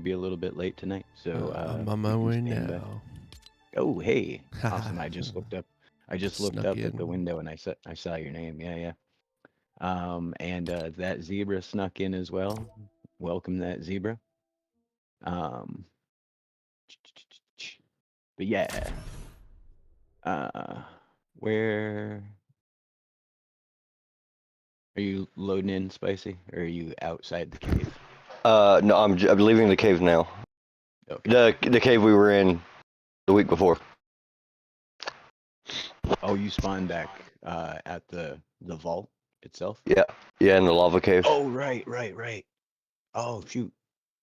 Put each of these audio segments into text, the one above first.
be a little bit late tonight, so I'm on you my can way stand by. now. Oh, hey, awesome! I just looked up. I just looked Snuck up at the in. window and I saw your name. Yeah, yeah. And that zebra snuck in as well. Welcome that zebra. Um, but yeah. Uh, where are you loading in, Spicy? Or are you outside the cave? No, I'm leaving the cave now. Okay. The cave we were in the week before. Oh, you spawned back at the vault itself? Yeah, yeah, in the lava cave. Oh, right. Oh, shoot.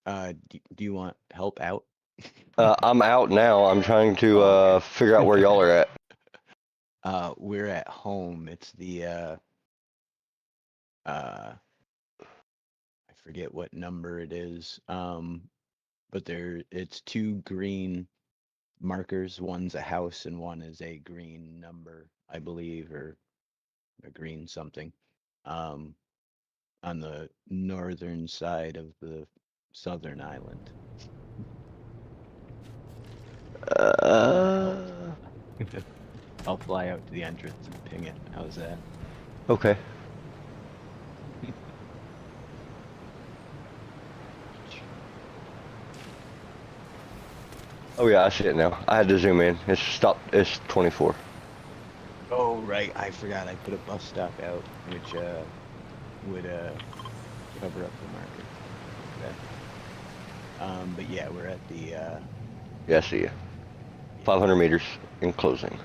Do you want help out? I'm out now. I'm trying to Oh, okay. figure out where y'all are at. We're at home. It's the I forget what number it is. But it's two green markers. One's a house and one is a green number, I believe, or a green something. On the northern side of the southern island. Uh, I'll fly out to the entrance and ping it. How's that? okay. Oh yeah, I see it now. I had to zoom in. It's stopped. It's 24. Oh, right. I forgot I put a bus stop out, which would cover up the marker. Okay. But yeah, we're at the Yeah, I see you. 500 meters in closing.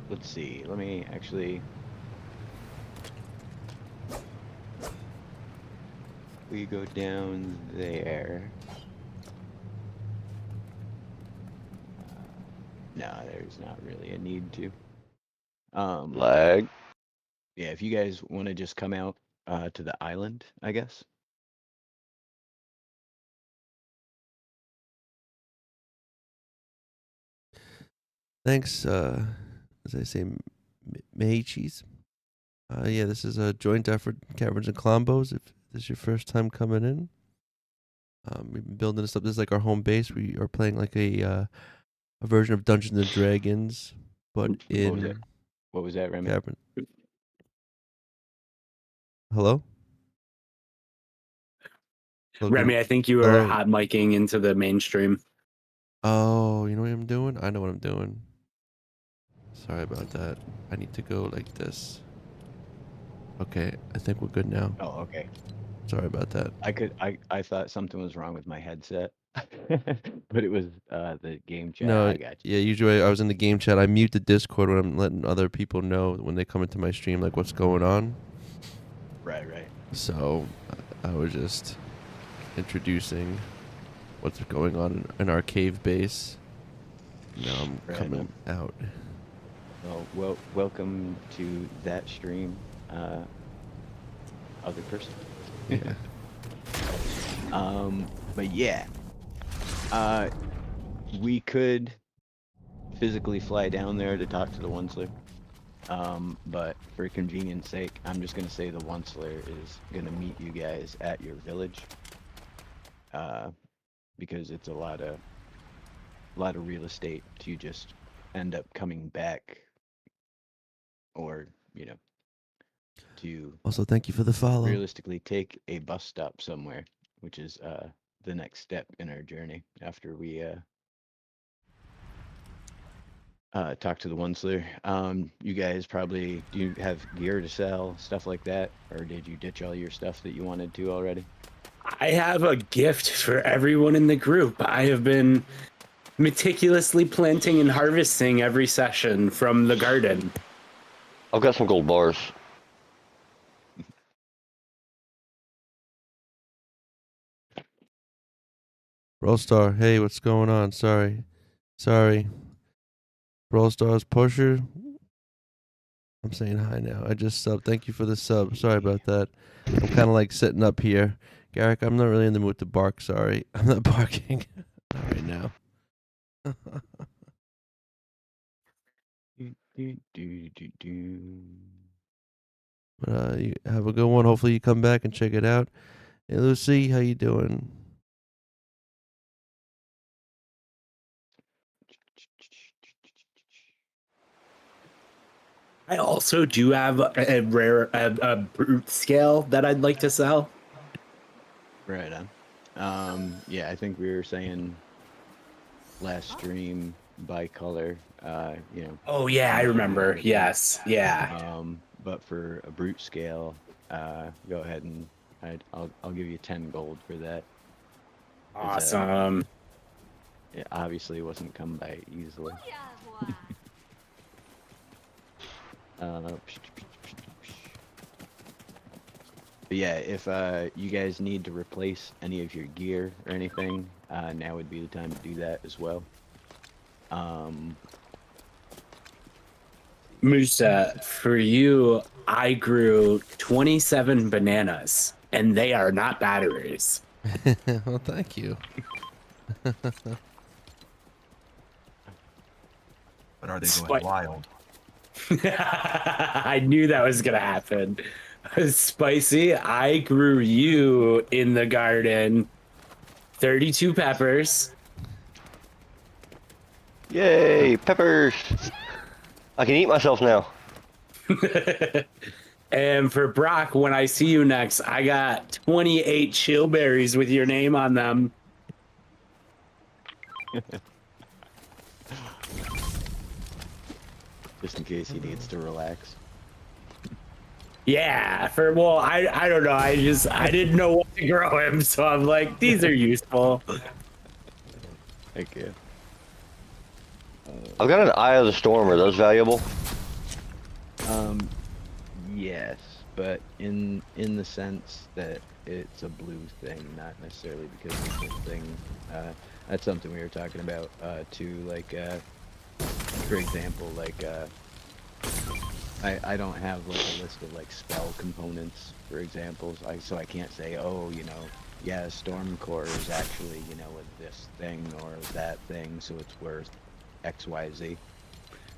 Let's see. Let me actually. We go down there. No, there's not really a need to. Lag. Yeah, if you guys want to just come out to the island, I guess. Thanks, as I say, Meichis. Yeah, this is a joint effort, Kaverns and Klombos. If this is your first time coming in, we've been building this up. This is like our home base. We are playing like a version of Dungeons and Dragons, but in What was that, Remy? Cavern. Hello? Remy, I think you were Hello? hot micing into the mainstream. Oh, you know what I'm doing? I know what I'm doing. Sorry about that. I need to go like this. Okay, I think we're good now. Oh, okay. Sorry about that. I thought something was wrong with my headset, but it was the game chat. No, I got you. yeah, usually I was in the game chat. I mute the Discord when I'm letting other people know when they come into my stream, like what's going on. Right. So I was just introducing what's going on in our cave base. Now I'm coming out. Well, welcome to that stream, other person. Yeah. But yeah, we could physically fly down there to talk to the Onceler. But for convenience sake, I'm just gonna say the Onceler is gonna meet you guys at your village. Because it's a lot of real estate to just end up coming back, or to Also, thank you for the follow. realistically take a bus stop somewhere, which is the next step in our journey after we talk to the Onceler. You guys probably, do you have gear to sell, stuff like that, or did you ditch all your stuff that you wanted to already? I have a gift for everyone in the group. I have been meticulously planting and harvesting every session from the garden. I've got some gold bars. Rollstar, hey, what's going on? Sorry. Rollstar's pusher. I'm saying hi now. I just subbed. Thank you for the sub. Sorry about that. I'm kind of like sitting up here. Garrick, I'm not really in the mood to bark. Sorry. I'm not barking. Not right now. But you have a good one. Hopefully you come back and check it out. Hey Lucy, how you doing? I also do have a rare a brute scale that I'd like to sell. Right on. Yeah, I think we were saying last stream bicolor. Oh yeah, I remember. Yes, yeah. But for a brute scale, go ahead and I'll give you 10 gold for that. Awesome. It obviously wasn't come by easily. But yeah, if you guys need to replace any of your gear or anything, now would be the time to do that as well. Musa, for you, I grew 27 bananas, and they are not batteries. Well, thank you. But are they going wild? I knew that was gonna happen. Spicy, I grew you in the garden 32 peppers. Yay, peppers! I can eat myself now. And for Brock, when I see you next, I got 28 chillberries with your name on them. Just in case he needs to relax. Yeah, I don't know. I didn't know what to grow him, so I'm like, these are useful. Thank you. I've got an Eye of the Storm. Are those valuable? Yes, but in the sense that it's a blue thing, not necessarily because it's a thing. That's something we were talking about too. Like, for example, like I don't have like a list of like spell components, for example. So I can't say, oh, yeah, Stormcore is actually this thing or that thing, so it's worth X, Y, Z.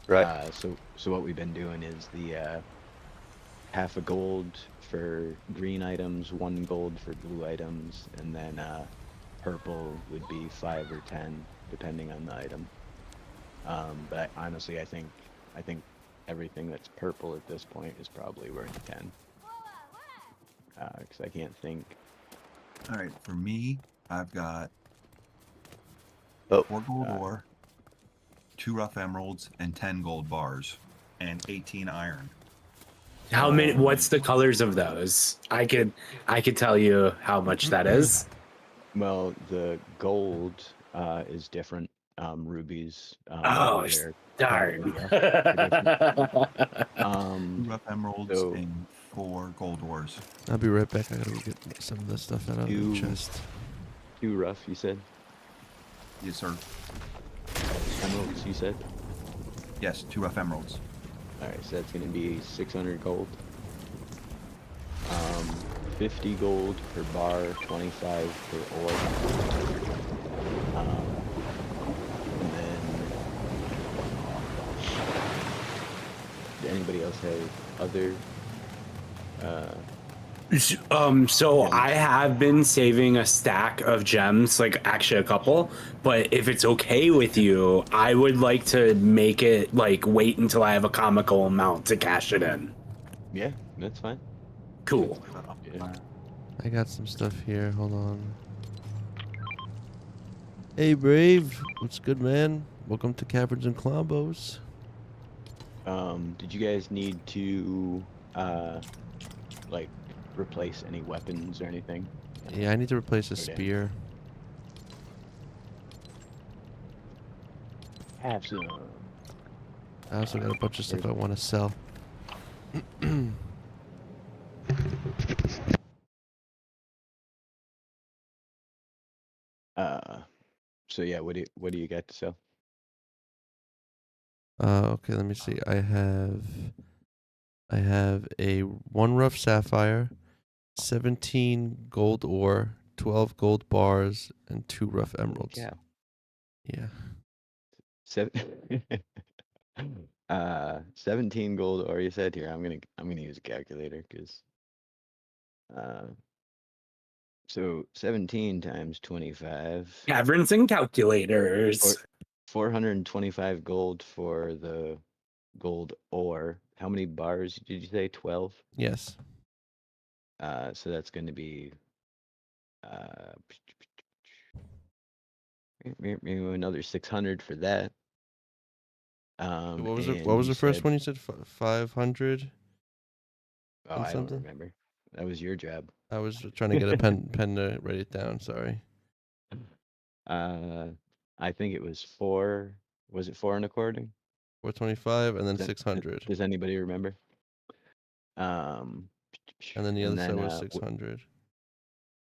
Right. So what we've been doing is the half a gold for green items, 1 gold for blue items, and then purple would be 5 or 10 depending on the item. But honestly, I think everything that's purple at this point is probably worth 10. Because I can't think. All right, for me, I've got Oh. 4 gold ore, 2 rough emeralds, and 10 gold bars, and 18 iron. How many? What's the colors of those? I could tell you how much that is. Well, the gold is different. Rubies. Oh, they're darn. different. 2 rough emeralds so- and 4 gold ores. I'll be right back. I gotta go get some of this stuff out of the chest. 2 rough, you said? Yes, sir. Emeralds, you said? Yes, 2 rough emeralds. Alright, so that's gonna be 600 gold. 50 gold per bar, 25 per ore. And then did anybody else have other So I have been saving a stack of gems, like actually a couple, but if it's okay with you, I would like to make it like wait until I have a comical amount to cash it in. Yeah, that's fine. Cool. Yeah. I got some stuff here. Hold on. Hey, Brave. What's good, man? Welcome to Kaverns and Klombos. Did you guys need to like replace any weapons or anything? Yeah, I need to replace a Okay. spear. Have some. I also got a bunch of stuff I want to sell. So yeah, what do you got to sell? Okay, let me see. I have a 1 rough sapphire, 17 gold ore, 12 gold bars, and 2 rough emeralds. Yeah. Yeah. 7. 17 gold ore. You said here. I'm gonna use a calculator because so 17 times 25. Caverns and calculators. 425 gold for the gold ore. How many bars did you say? 12. Yes. So that's going to be uh maybe another 600 for that. What was it? And What was you the first said, one? You said 500 oh, and I don't something. remember. That was your job. I was trying to get a pen to write it down. Sorry. I think it was 4. Was it 4 and according? 425 and then Does that- 600, Does anybody remember? Um, and then the other and side then was 600.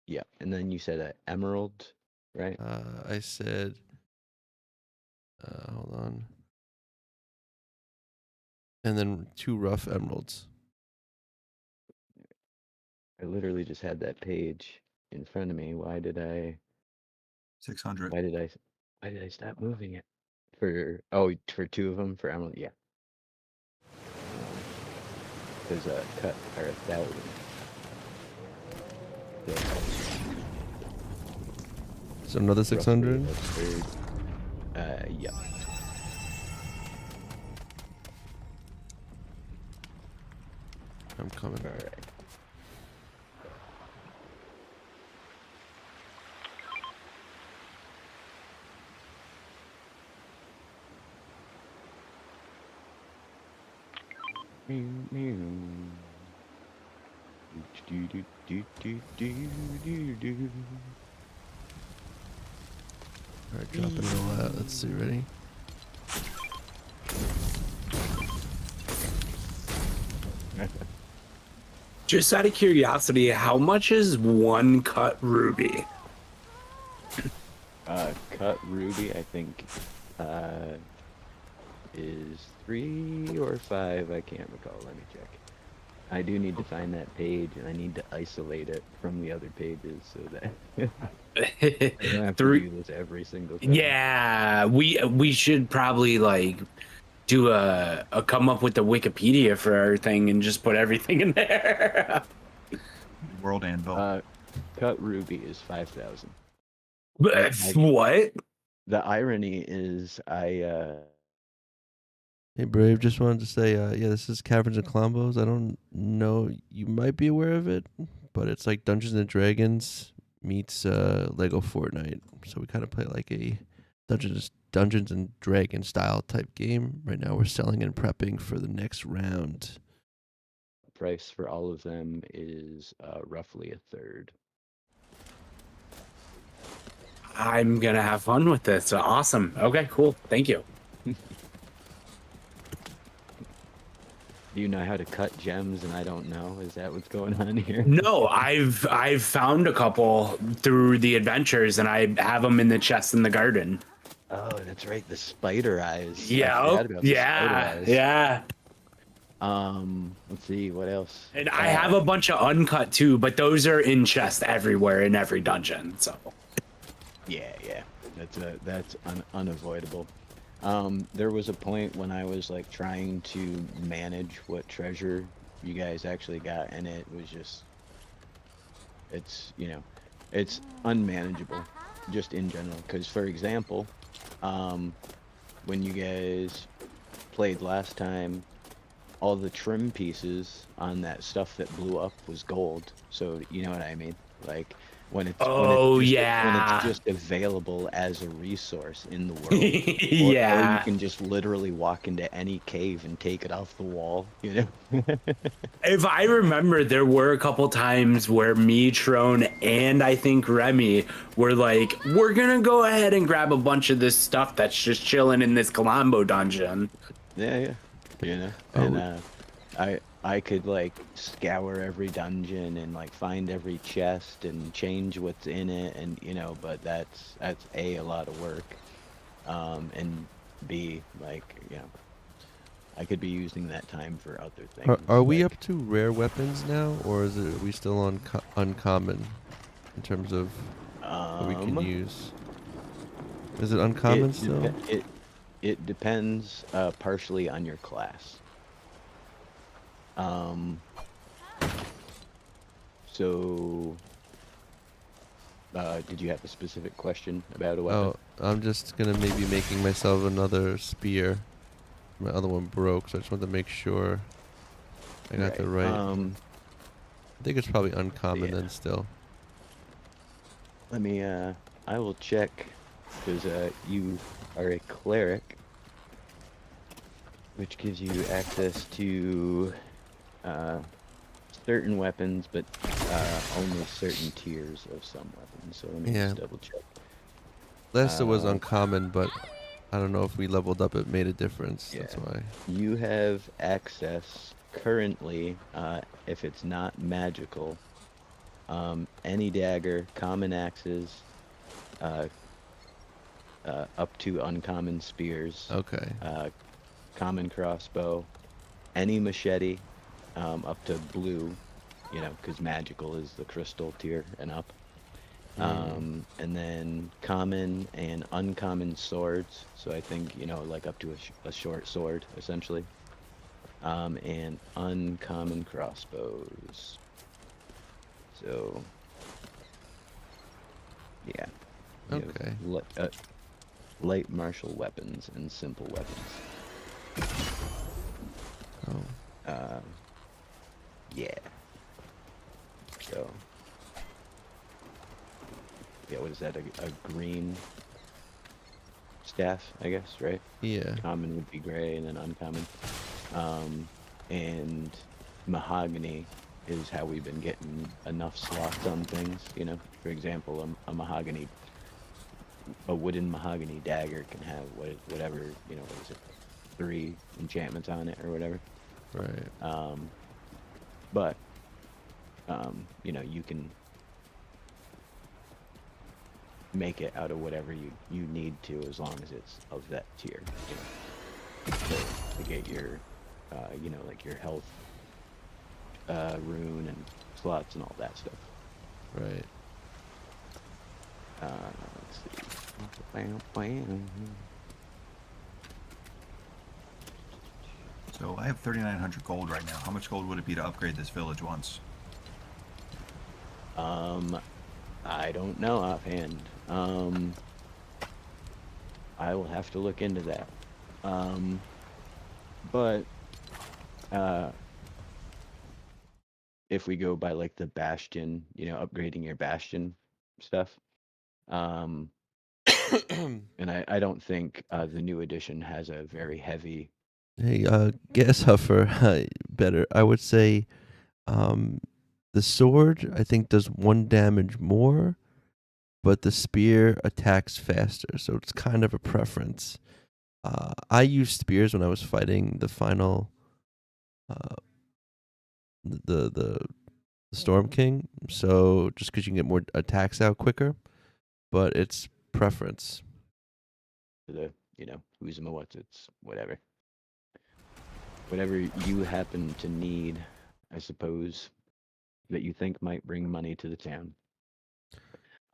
yeah, and then you said emerald, right? I said, hold on, and then 2 rough emeralds. I literally just had that page in front of me. Why did I 600. why did I stop moving it? For 2 of them for emerald, yeah. Because cut are 1,000. So another 600. Yeah. I'm coming. All right. All right, dropping it all out. Let's see. Ready? Just out of curiosity, how much is 1 cut ruby? Cut ruby, I think, is 3 or 5. I can't recall. Let me check. I do need to find that page, and I need to isolate it from the other pages so that I don't have to do this every single time. Yeah, we should probably like do a come up with the Wikipedia for everything and just put everything in there. World Anvil. Cut ruby is 5,000. What? The irony is, Hey, Brave. Just wanted to say, yeah, this is Caverns and Klombos. I don't know. You might be aware of it, but it's like Dungeons and Dragons meets Lego Fortnite. So we kind of play like a Dungeons and Dragons style type game. Right now, we're selling and prepping for the next round. price for all of them is roughly a third. I'm gonna have fun with this. Awesome. Okay, cool. Thank you. Do you know how to cut gems and I don't know? Is that what's going on here? No, I've found a couple through the adventures, and I have them in the chest in the garden. Oh, that's right. The spider eyes. Yeah. I forgot about the spider eyes. Yeah. Let's see what else. And I have a bunch of uncut too, but those are in chest everywhere in every dungeon. So. Yeah. That's unavoidable. There was a point when I was like trying to manage what treasure you guys actually got, and it was just, it's unmanageable, just in general. Because for example, when you guys played last time, all the trim pieces on that stuff that blew up was gold. So you know what I mean? Like when it's when it's just available as a resource in the world. Or you can just literally walk into any cave and take it off the wall, you know. If I remember, there were a couple times where me, Trone, and I think Remy were like, we're gonna go ahead and grab a bunch of this stuff that's just chilling in this Colombo dungeon. Yeah, you know. And I could like scour every dungeon and like find every chest and change what's in it, and you know, but that's a lot of work, and B, like, you know, I could be using that time for other things. Are we up to rare weapons now, or are we still on uncommon in terms of what we can use? Is it uncommon still? It depends partially on your class. So, did you have a specific question about a weapon? Oh, I'm just gonna maybe making myself another spear. My other one broke, so I just wanted to make sure I got the right. I think it's probably uncommon yeah. then still. Let me, I will check, because you are a cleric, which gives you access to certain weapons, but only certain tiers of some weapons. So let me Yeah. just double check. Last it was uncommon, but I don't know if we leveled up, it made a difference. Yeah. That's why. You have access currently, if it's not magical, any dagger, common axes, up to uncommon spears, Okay. common crossbow, any machete, up to blue, because magical is the crystal tier and up. And then common and uncommon swords. So I think, like up to a short sword, essentially. And uncommon crossbows. So, yeah. You Okay. have light martial weapons and simple weapons. Oh. Yeah. So, yeah, what is that? A green staff, I guess, right? Yeah. Common would be gray, and then uncommon. And mahogany is how we've been getting enough slots on things. For example, a wooden mahogany dagger can have whatever, what is it, 3 enchantments on it or whatever. Right. But you can make it out of whatever you need to, as long as it's of that tier. To get your, like your health rune and slots and all that stuff. Right. Let's see. So I have 3,900 gold right now. How much gold would it be to upgrade this village once? I don't know offhand. I will have to look into that. But if we go by like the bastion, upgrading your bastion stuff, and I don't think the new edition has a very heavy. Hey, guess Huffer, better. I would say, the sword I think does 1 damage more, but the spear attacks faster, so it's kind of a preference. I used spears when I was fighting the final, uh, the Storm King, so just because you can get more attacks out quicker, but it's preference. The who's and what's it's whatever you happen to need, I suppose, that you think might bring money to the town.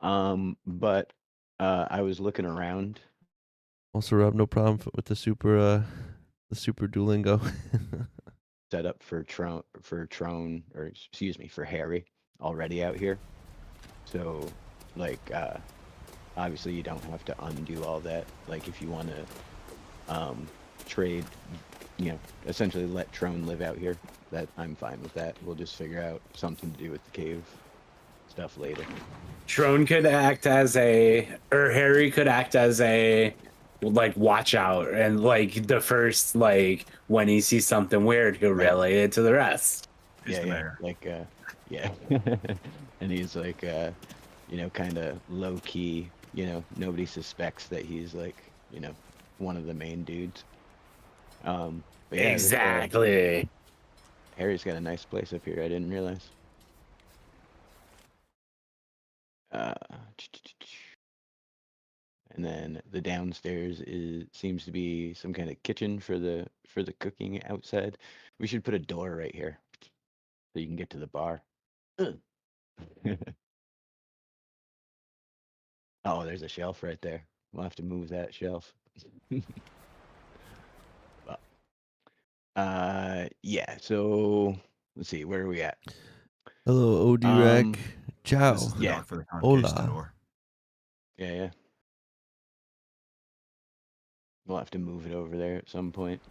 But I was looking around. Also, Rob, no problem with the super Duolingo. Set up for Trone, or excuse me, for Harry already out here. So, like, obviously you don't have to undo all that. Like, if you want to trade, essentially let Trone live out here, that I'm fine with that. We'll just figure out something to do with the cave stuff later. Trone could act as Harry could act as like watch out, and like the first, like when he sees something weird, he'll relay it to the rest. He's the mayor. Like, yeah. And he's like, kind of low key, nobody suspects that he's like, one of the main dudes. But yeah, Exactly. Harry's got a nice place up here. I didn't realize. And then the downstairs seems to be some kind of kitchen for the cooking outside. We should put a door right here so you can get to the bar. Oh, there's a shelf right there. We'll have to move that shelf. Yeah. So let's see. Where are we at? Hello, Odirac. Um, Ciao. This is the Yeah. dock for the Hola. Conquistador. Yeah. We'll have to move it over there at some point.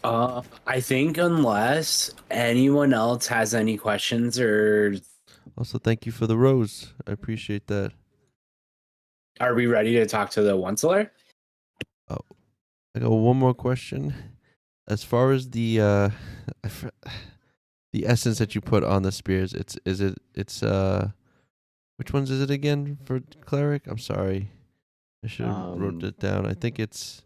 I think unless anyone else has any questions or Also, thank you for the rose. I appreciate that. are we ready to talk to the Onceler? I got one more question. As far as the the essence that you put on the spears, it's which ones is it again for cleric? I'm sorry, I should have wrote it down. I think it's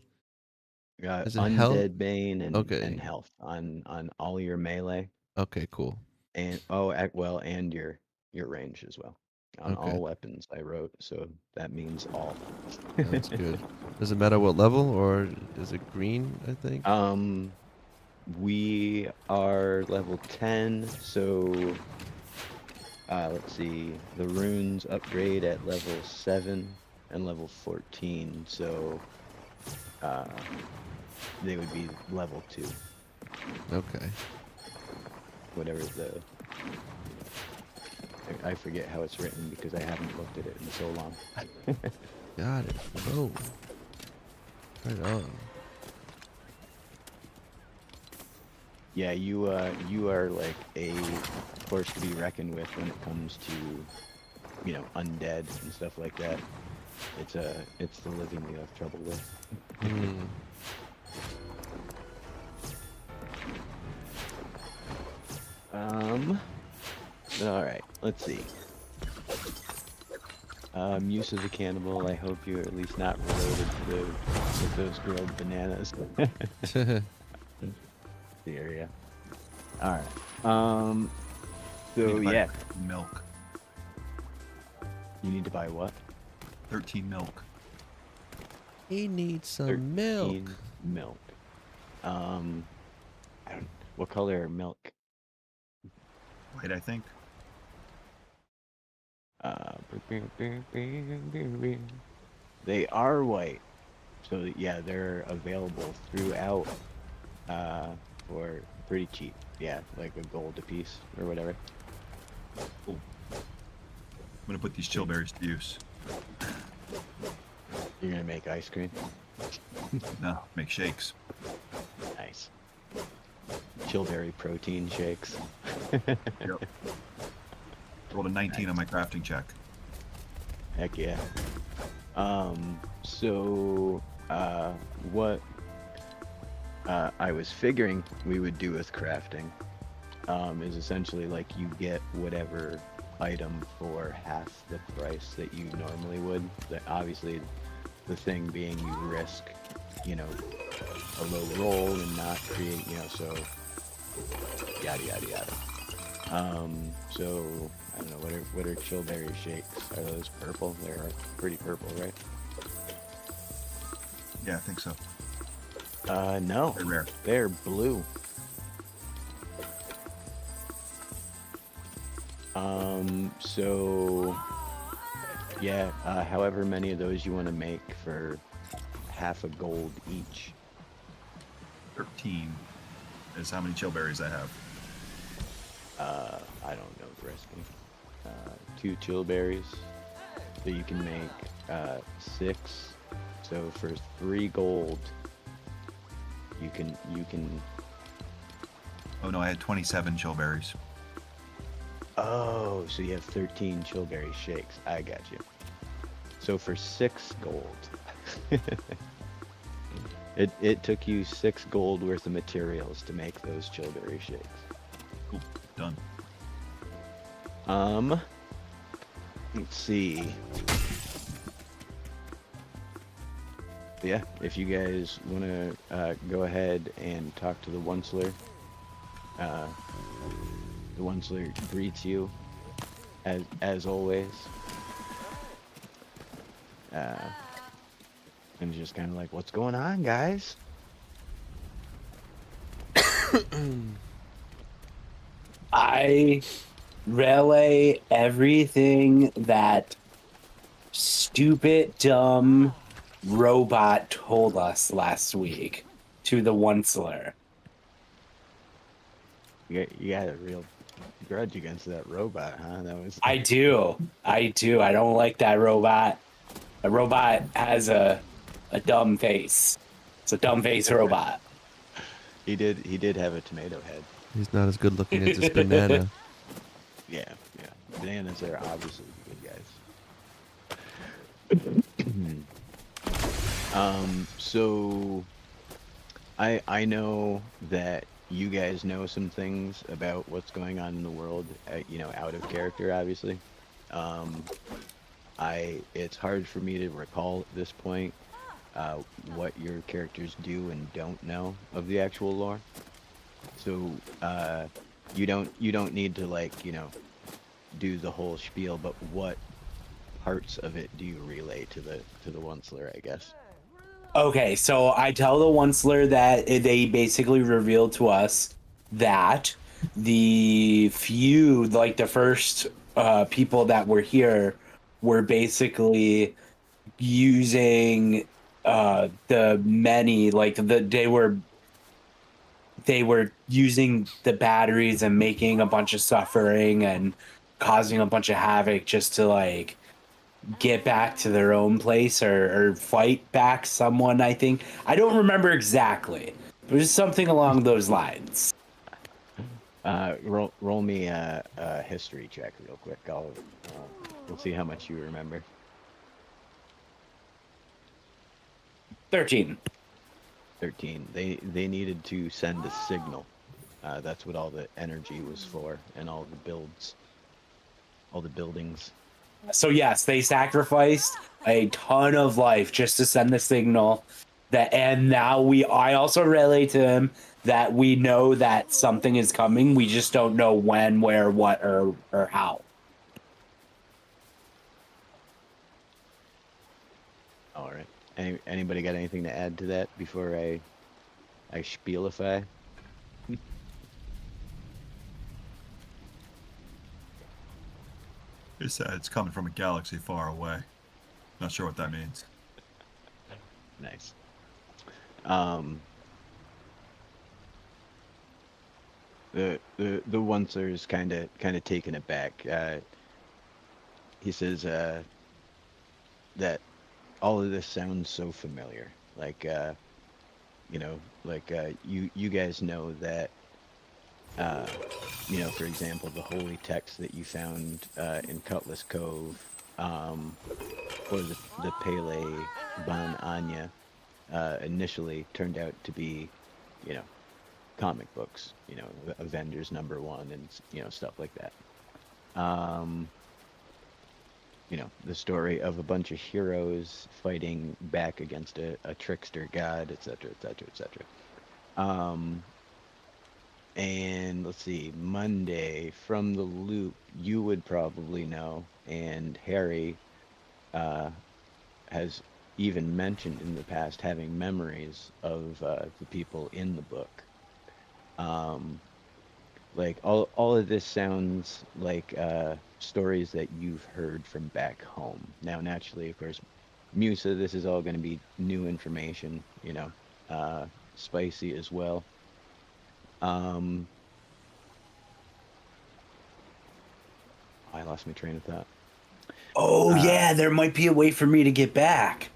Got is it health? Undead Bane and Okay. health on all your melee Okay, cool. and well and your range as well. On Okay. all weapons I wrote, so that means all. That's good. Does it matter what level, or is it green? I think. We are level 10, so let's see. The runes upgrade at level 7 and level 14, so they would be level 2. Okay. Whatever the I forget how it's written because I haven't looked at it in so long. Got it. Oh. Right on. Yeah, you are like a force to be reckoned with when it comes to, undead and stuff like that. It's the living you have trouble with. All right, let's see. Use of the cannibal. I hope you're at least not related to those grilled bananas. The area. All right. So yeah, Milk. you need to buy what? 13 milk. He needs some milk. 13 milk. I don't. What color are milk? White, I think. They are white, so yeah, they're available throughout for pretty cheap. Yeah, like a gold a piece or whatever. Cool. I'm gonna put these chillberries to use. You're gonna make ice cream. No, make shakes. Nice. Chillberry protein shakes. Yep. Rolled a 19 on my crafting check. Heck yeah. So what I was figuring we would do with crafting is essentially like you get whatever item for half the price that you normally would. Obviously, the thing being you risk, a low roll and not create, so yada yada yada. So I don't know, what are chillberry shakes? Are those purple? They're pretty purple, right? Yeah, I think so. No. Very rare. They're blue. So yeah, however many of those you want to make for half a gold each. 13 is how many chillberries I have. I don't know the recipe. 2 chillberries. So you can make 6. So for 3 gold, you can. Oh no, I had 27 chillberries. Oh, so you have 13 chillberry shakes. I got you. So for 6 gold, it took you 6 gold worth of materials to make those chillberry shakes. Cool, done. Let's see. Yeah, if you guys want to go ahead and talk to the Onceler, the Onceler greets you as always, and just kind of like, what's going on, guys? I relay everything that stupid, dumb robot told us last week to the Onceler. You got a real grudge against that robot, huh? That was. I do. I don't like that robot. A robot has a dumb face. It's a dumb face robot. He did have a tomato head. He's not as good looking as this banana. Yeah. Bananas are obviously the good guys. So I know that you guys know some things about what's going on in the world, out of character, obviously. It's hard for me to recall at this point what your characters do and don't know of the actual lore. So you don't need to do the whole spiel, but what parts of it do you relay to the Onceler, I guess? Okay, so I tell the Onceler that they basically revealed to us that the first people that were here were basically using the many, they were using the batteries and making a bunch of suffering and causing a bunch of havoc just to get back to their own place or fight back someone. I think I don't remember exactly, but it was something along those lines. Roll me a history check real quick. We'll see how much you remember. 13. They needed to send a signal. That's what all the energy was for, and all the buildings. So yes, they sacrificed a ton of life just to send the signal. And now I also relay to him that we know that something is coming. We just don't know when, where, what, or how. All right. Anybody got anything to add to that before I spielify? He said it's coming from a galaxy far away. Not sure what that means. Nice. The Onceler is kind of taken aback. He says that all of this sounds so familiar. You guys know that. For example, the holy text that you found in Cutlass Cove, or the Pele Ban Anya, initially turned out to be, comic books, Avengers #1 and, stuff like that. The story of a bunch of heroes fighting back against a trickster god, etc., etc., etc. And let's see, Monday from the loop, you would probably know, and Harry has even mentioned in the past having memories of the people in the book. All of this sounds like stories that you've heard from back home. Now, naturally, of course, Musa, this is all going to be new information, spicy as well. I lost my train of thought. Oh yeah, there might be a way for me to get back.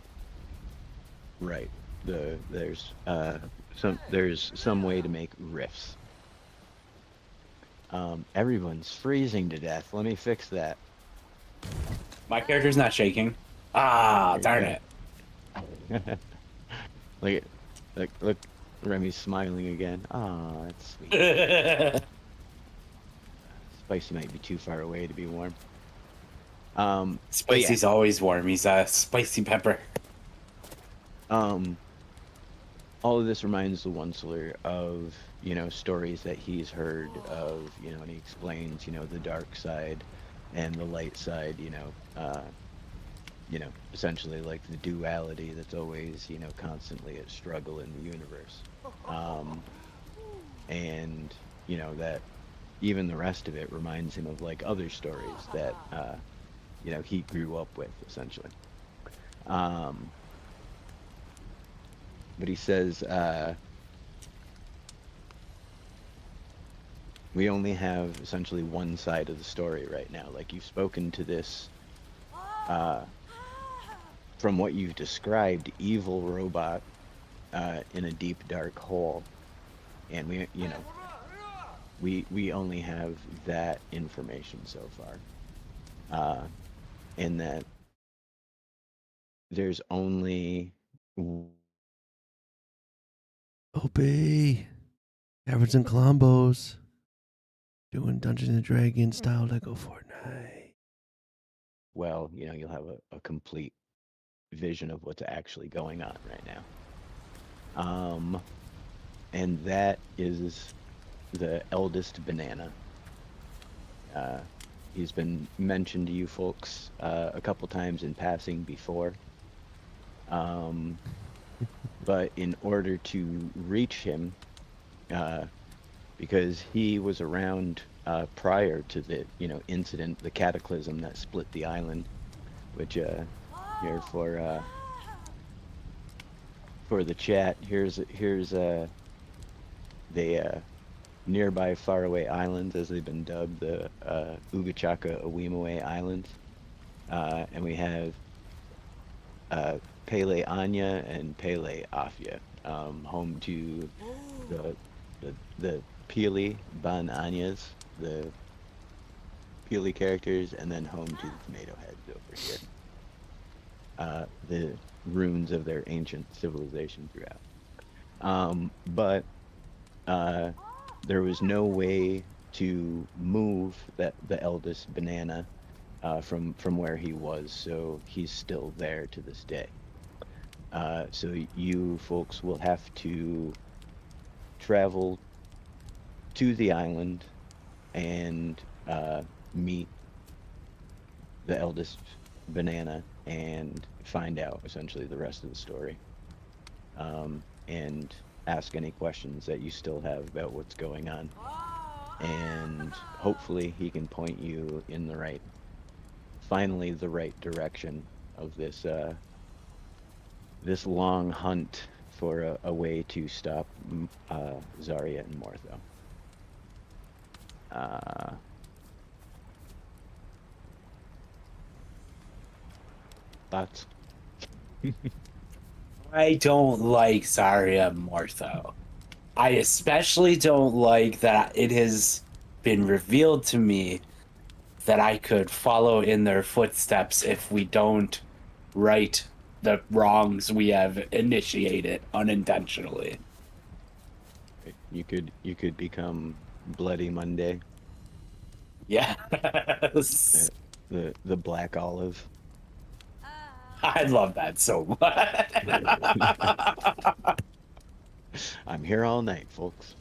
Right. There's some way to make rifts. Everyone's freezing to death. Let me fix that. My character's not shaking. Ah, darn it. Look, Remy's smiling again. Ah, that's sweet. Spicy might be too far away to be warm. Spicy's always warm. He's a spicy pepper. All of this reminds the Onceler of, stories that he's heard of, and he explains, the dark side and the light side, essentially like the duality that's always, constantly at struggle in the universe. And, that even the rest of it reminds him of like other stories that, he grew up with, essentially. But he says, we only have essentially one side of the story right now. Like, you've spoken to this, from what you've described, evil robot in a deep dark hole, and we only have that information so far, in that there's only Opie, Kaverns and Klombos, doing Dungeons and Dragons style Lego Fortnite. well, you'll have a complete vision of what's actually going on right now. And that is the eldest banana. He's been mentioned to you folks a couple times in passing before. But in order to reach him, because he was around prior to the incident, the cataclysm that split the island, which here for the chat, here's the nearby faraway islands, as they've been dubbed, the Ugachaka Awimaway Islands, and we have Pele Anya and Pele Afya, home to the Pili Ban Anyas, the Pili characters, and then home to the tomato heads over here. The ruins of their ancient civilization throughout. But there was no way to move the eldest banana from where he was, so he's still there to this day. So you folks will have to travel to the island and meet the eldest banana and find out essentially the rest of the story, and ask any questions that you still have about what's going on, and hopefully he can point you in the right direction of this this long hunt for a way to stop Zarya and Mortho. Thoughts? I don't like Zarya Mortho. I especially don't like that it has been revealed to me that I could follow in their footsteps if we don't right the wrongs we have initiated unintentionally. You could become Bloody Monday. Yes. The Black Olive. I love that so much. I'm here all night, folks.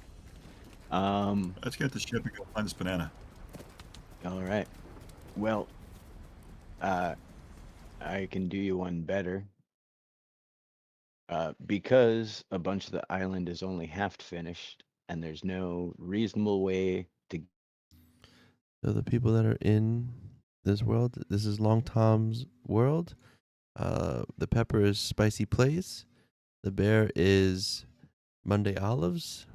Let's get the ship and go find this banana. All right. Well, I can do you one better. Because a bunch of the island is only half finished, and there's no reasonable way to. So the people that are in this world, this is Long Tom's world. The pepper is Spicy Plays. The bear is Monday Olives.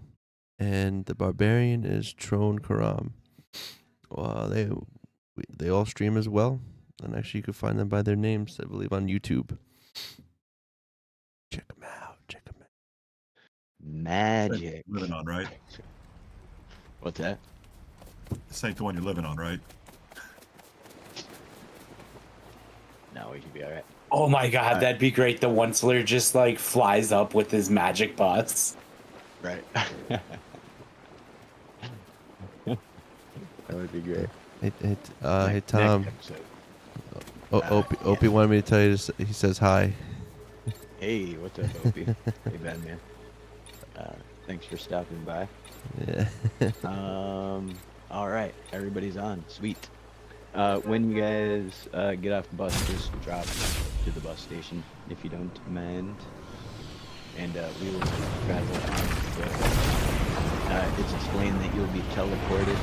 And the barbarian is Trone Karam. They all stream as well. And actually, you can find them by their names, I believe, on YouTube. Check them out. Magic. Living on, right? What's that? This ain't the one you're living on, right? No, we should be all right. Oh my god, that'd be great. The Onceler just like flies up with his magic bus. Right. That would be great. Hey Tom. Opie wanted me to tell you. He says hi. Hey, what's up, Opie? Hey, Batman. Thanks for stopping by. Yeah. All right, everybody's on. Sweet. When you guys get off the bus, just drop to the bus station if you don't mind, and we will travel on together. It's explained that you'll be teleported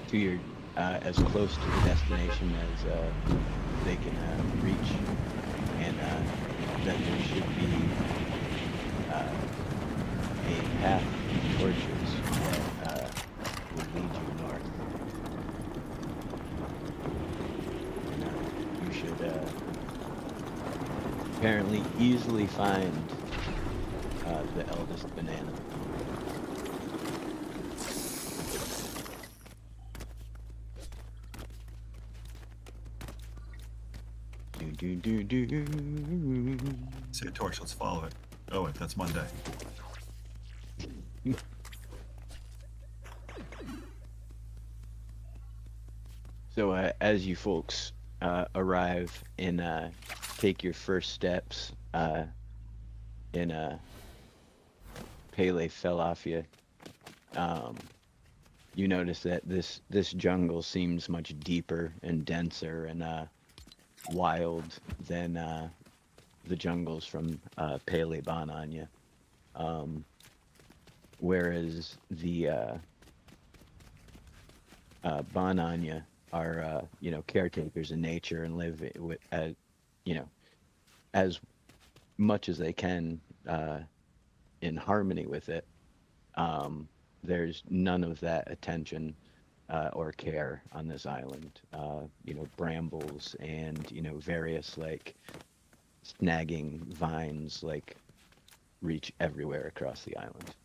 to your as close to the destination as they can reach, and that there should be a path towards yours that should apparently easily find the eldest banana. Do. Say a torch, let's follow it. Oh wait, that's Monday. So as you folks arrive and take your first steps in Pele Felafia, you notice that this jungle seems much deeper and denser and wild than the jungles from Pele Bananya. Whereas the Bananya are caretakers in nature and live with as much as they can in harmony with it. There's none of that attention or care on this island. Brambles and various like snagging vines like reach everywhere across the island,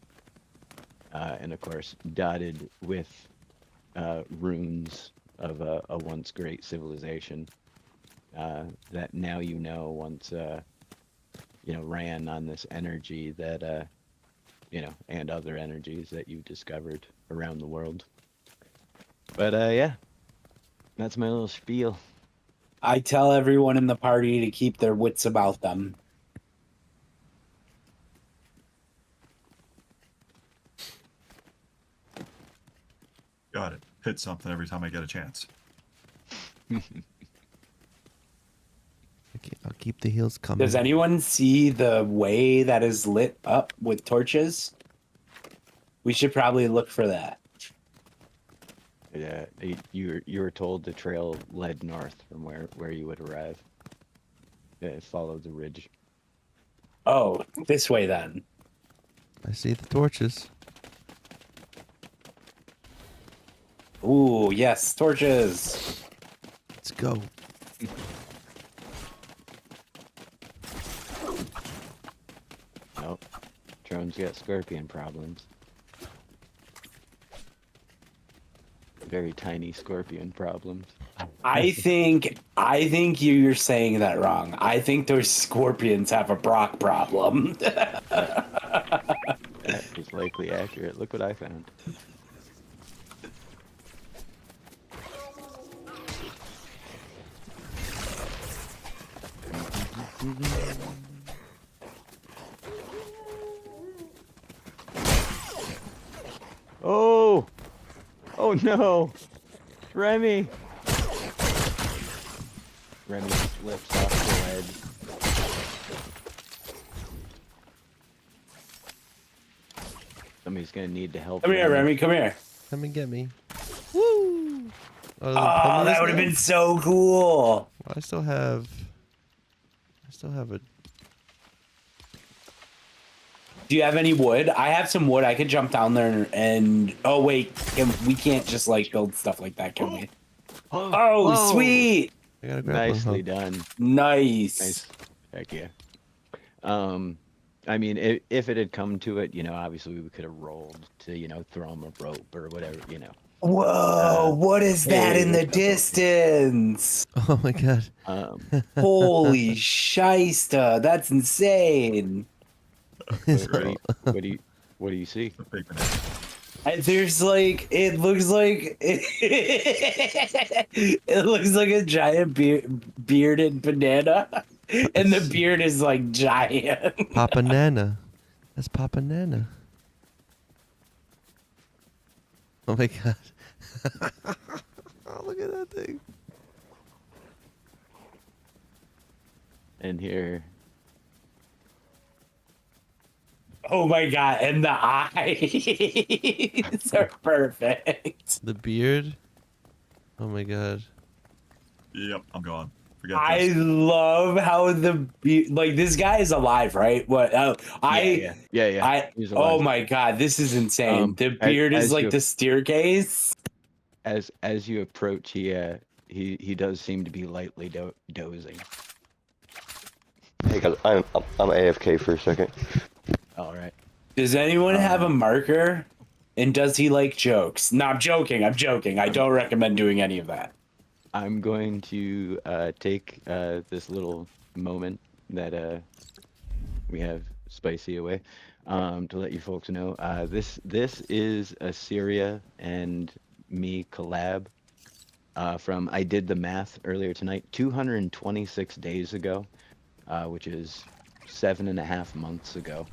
and of course dotted with ruins of a once great civilization that now once ran on this energy that and other energies that you discovered around the world. But yeah, that's my little spiel. I tell everyone in the party to keep their wits about them. Got it. Hit something every time I get a chance. Okay, I'll keep the heels coming. Does anyone see the way that is lit up with torches? We should probably look for that. Yeah, you were told the trail led north from where you would arrive. Follow the ridge. Oh, this way then. I see the torches. Ooh, yes, torches. Let's go. Nope. Drone's got scorpion problems. Very tiny scorpion problems. I think you're saying that wrong. I think those scorpions have a Brock problem. That is likely accurate. Look what I found. Oh! Oh no! Remy! Remy slips off the ledge. Somebody's gonna need to help. Come here, Remy, come here. Come and get me. Woo! Oh, that would have been so cool. I still have a. Do you have any wood? I have some wood. I could jump down there and oh wait, we can't just like build stuff like that, can we? Oh, whoa. Sweet. I gotta grab Nicely one, done. Nice. Nice. Heck yeah. I mean, if it had come to it, obviously we could have rolled to, throw him a rope or whatever, Whoa, what is that hey, in the what's up, distance? Oh my god. Holy shysta, that's insane. What do you see? The big banana. There's like, it looks like it looks like a giant bearded banana, and the beard is like giant. Papa Nana. That's Papa Nana. Oh my god. Oh, look at that thing. And here. Oh my god, and the eyes are perfect. The beard. Oh my god. Yep, I'm gone. Forget I this. love how like this guy is alive, right? What? Yeah. Oh He's alive. my god, this is insane. The beard is as like you- the staircase. As you approach, he he does seem to be lightly dozing. Hey guys, I'm AFK for a second. All right. Does anyone have a marker? And does he like jokes? No, I'm joking. I'm joking. I don't recommend doing any of that. I'm going to take this little moment that we have Spicy away to let you folks know. This is a Syria and me collab from I did the math earlier tonight, 226 days ago, which is 7.5 months ago.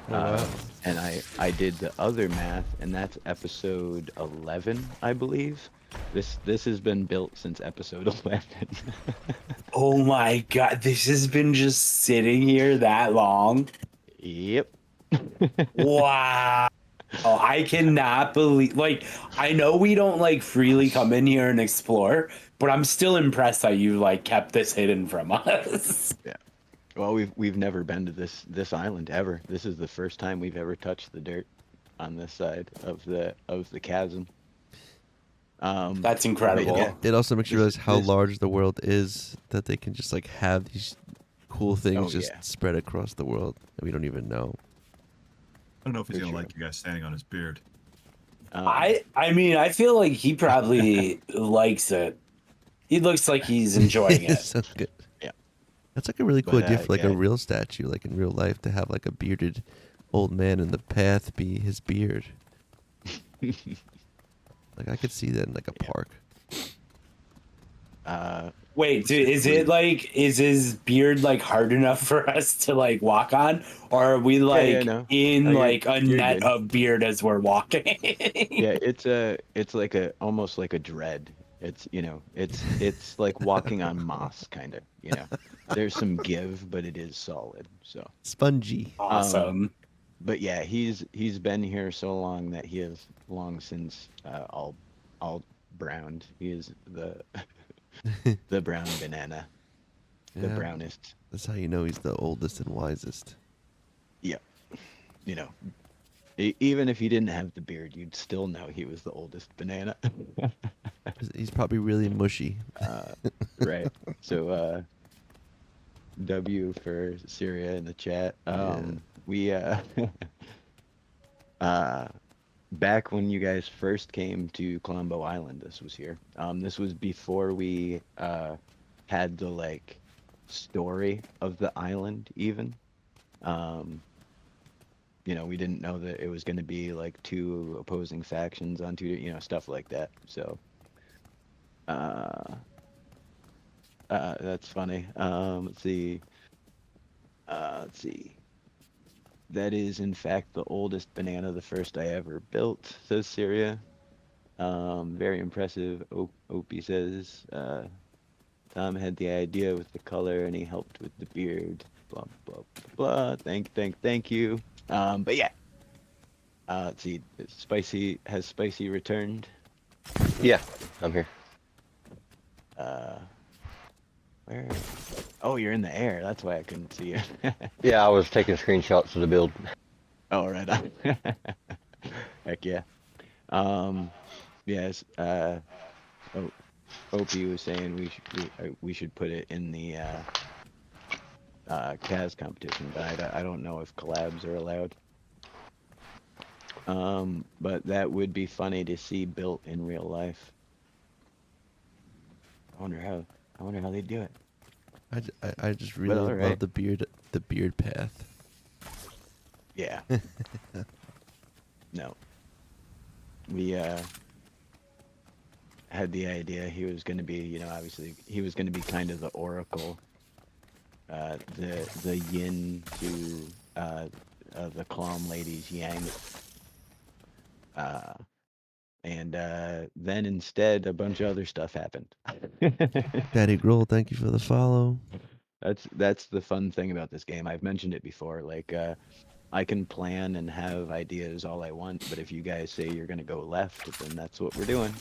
wow. And I did the other math, and that's episode 11, I believe. This has been built since episode 11. Oh my god, this has been just sitting here that long. Yep. Wow. Oh, I cannot believe, like, I know we don't like freely come in here and explore, but I'm still impressed that you like kept this hidden from us. Yeah. Well, we've never been to this island ever. This is the first time we've ever touched the dirt on this side of the chasm. That's incredible. Yeah. It also makes you realize how this- large the world is, that they can just like have these cool things Oh, just yeah. spread across the world and we don't even know. I don't know if he's For gonna sure. like you guys standing on his beard. I mean, I feel like he probably likes it. He looks like he's enjoying it. So good. Yeah. That's like a really cool But, idea for like a yeah. real statue, like in real life, to have like a bearded old man in the path be his beard. Like I could see that in like a park. Wait, dude, is his beard like hard enough for us to like walk on, or are we like no. in No, you're- like a you're net good. of beard as we're walking? Yeah, it's like almost like a dread. It's it's like walking on moss, kind of. There's some give, but it is solid. So, Spongy. Awesome. but yeah, he's been here so long that he has long since all browned. He is the the brown banana, the Yeah. brownest. That's how you know he's the oldest and wisest. Yeah, even if he didn't have the beard, you'd still know he was the oldest banana. He's probably really mushy. Right. So W for Syria in the chat. We back when you guys first came to Colombo Island, this was here. This was before we had the like story of the island even. We didn't know that it was going to be like two opposing factions on two, stuff like that. So that's funny. Let's see. Let's see. That is, in fact, the oldest banana, the first I ever built, says Syria. Very impressive. Opie says, Tom had the idea with the color and he helped with the beard. Blah, blah, blah, blah. Thank you. But yeah. Let's see. Has Spicy returned? Yeah, I'm here. Where? Oh, you're in the air. That's why I couldn't see you. Yeah, I was taking screenshots of the build. Oh, right on. Heck yeah. Yes. Opie was saying we should put it in the Kaz competition, but I don't know if collabs are allowed. But that would be funny to see built in real life. I wonder how they do it. I just really love alright. the beard path. Yeah. No. We had the idea he was going to be, obviously he was going to be kind of the oracle, the yin to the Klom ladies yang. And then instead a bunch of other stuff happened. Daddy Grohl, thank you for the follow. That's the fun thing about this game. I've mentioned it before. Like I can plan and have ideas all I want, but if you guys say you're gonna go left, then that's what we're doing.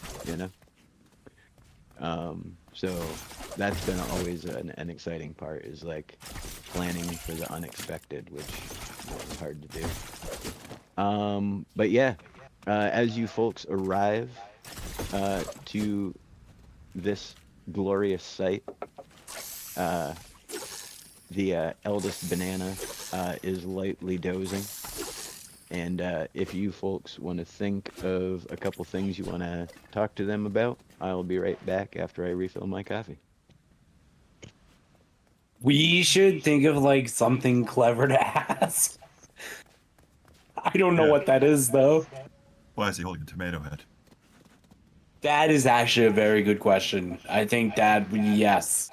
So that's been always an exciting part, is like planning for the unexpected, which is hard to do. But yeah, as you folks arrive to this glorious sight. The eldest banana is lightly dozing. And if you folks want to think of a couple things you want to talk to them about, I'll be right back after I refill my coffee. We should think of like something clever to ask. I don't know Yeah. what that is though. Why is he holding a tomato head? That is actually a very good question. I think that yes.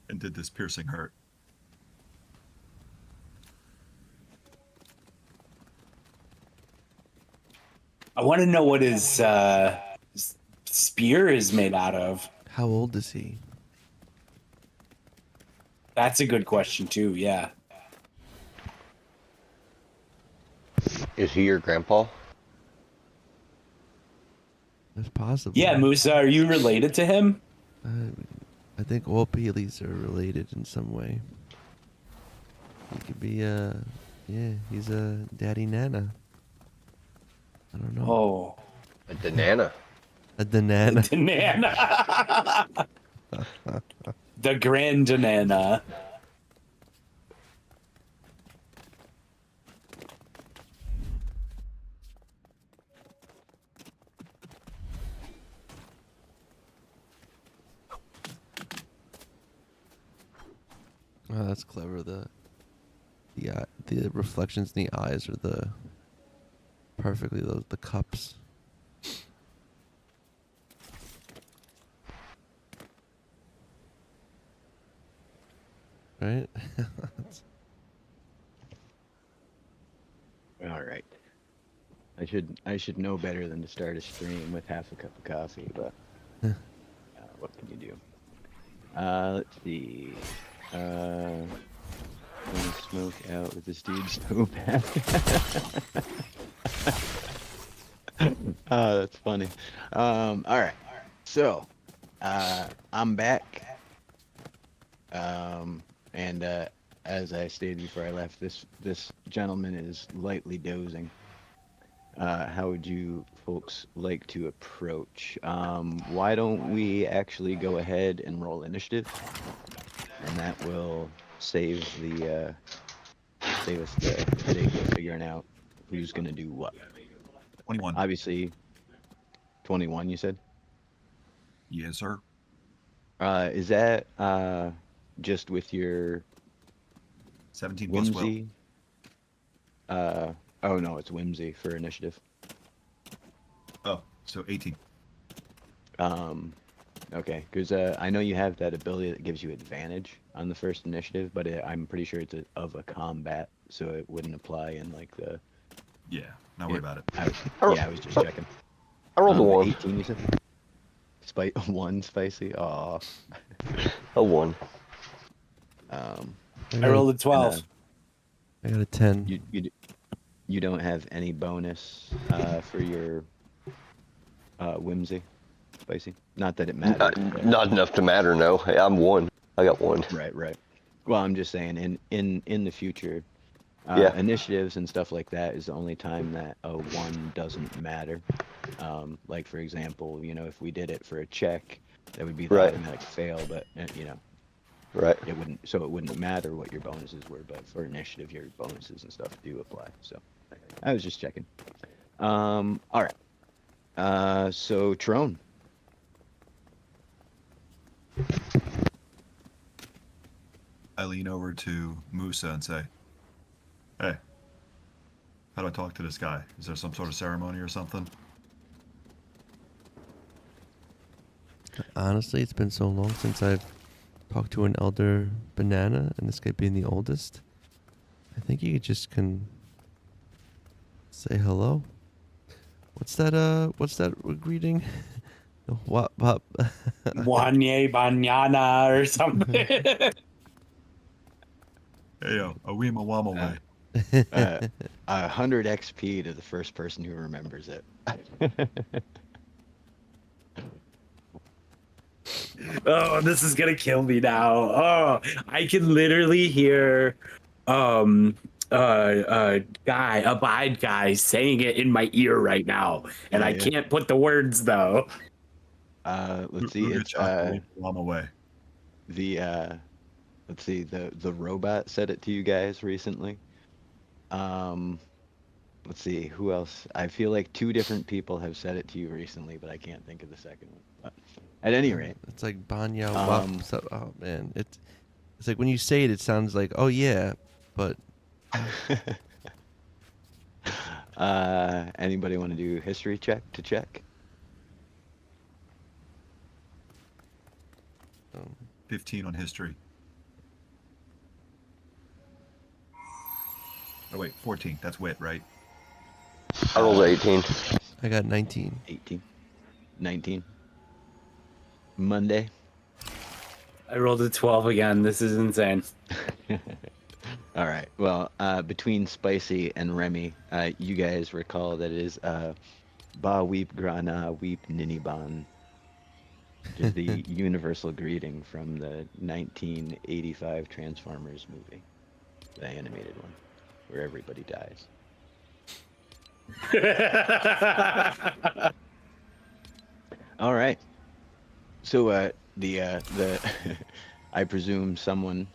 And did this piercing hurt? I want to know what his spear is made out of. How old is he? That's a good question too. Yeah. Is he your grandpa? It's possible. Yeah, Musa, are you related to him? I think all Peeleys are related in some way. He could be yeah, he's a daddy nana. I don't know. Oh, A banana. A danana. Danana. The Grand Danana. Oh, that's clever. The reflections in the eyes are the perfectly the cups. Right? All right. I should know better than to start a stream with half a cup of coffee, but what can you do? Let's see. Gonna smoke out with this dude's snowpack. Oh, that's funny. All right. So, I'm back. And as I stated before I left, this gentleman is lightly dozing. How would you folks like to approach? Why don't we actually go ahead and roll initiative, and that will save us the headache of figuring out who's gonna do what. 21. Obviously, 21. You said. Yes, sir. Is that just with your 17 plus will. whimsy? Oh no, it's whimsy for initiative. Oh, so 18. Okay, because I know you have that ability that gives you advantage on the first initiative, but I'm pretty sure it's of a combat, so it wouldn't apply in like the. Yeah, not worry about it. I was just checking. I rolled a 1. 18, you said. One spicy. Aw. A 1. I rolled a 12. I got a 10. You don't have any bonus for your whimsy, spicy. Not that it matters. Not enough to matter, no. Hey, I'm 1. I got 1. Right. Well, I'm just saying, in the future, Yeah. initiatives and stuff like that is the only time that a 1 doesn't matter. Like for example, if we did it for a check, that would be the Right. automatic fail, but Right. it wouldn't matter what your bonuses were, but for initiative, your bonuses and stuff do apply. So I was just checking. All right. So Trone. I lean over to Musa and say, "Hey, how do I talk to this guy? Is there some sort of ceremony or something?" Honestly, it's been so long since I've talked to an elder banana, and this guy being the oldest. I think you just can say hello. What's that greeting? What? Wanye Banyana or something. Hey, yo, Awima Wama way. 100 XP to the first person who remembers it. Oh, this is gonna kill me now. Oh, I can literally hear abide guy saying it in my ear right now. And Yeah, I yeah. can't put the words though. Let's see. Uga It's Chaka, I'm away. the let's see, the robot said it to you guys recently. Um, let's see, who else? I feel like two different people have said it to you recently, but I can't think of the second one. But at any rate, It's like Banya Um, Wap. Oh man, it's like when you say it, it sounds like oh yeah, but anybody want to do history check to check? um, 15 on history. Oh wait, 14. That's wit, right? I rolled 18. I got 19. 18, 19. Monday. I rolled a 12 again. This is insane. All right. Well, between Spicy and Remy, you guys recall that it is Ba Weep Grana Weep Niniban, which is the universal greeting from the 1985 Transformers movie, the animated one, where everybody dies. All right. So the I presume someone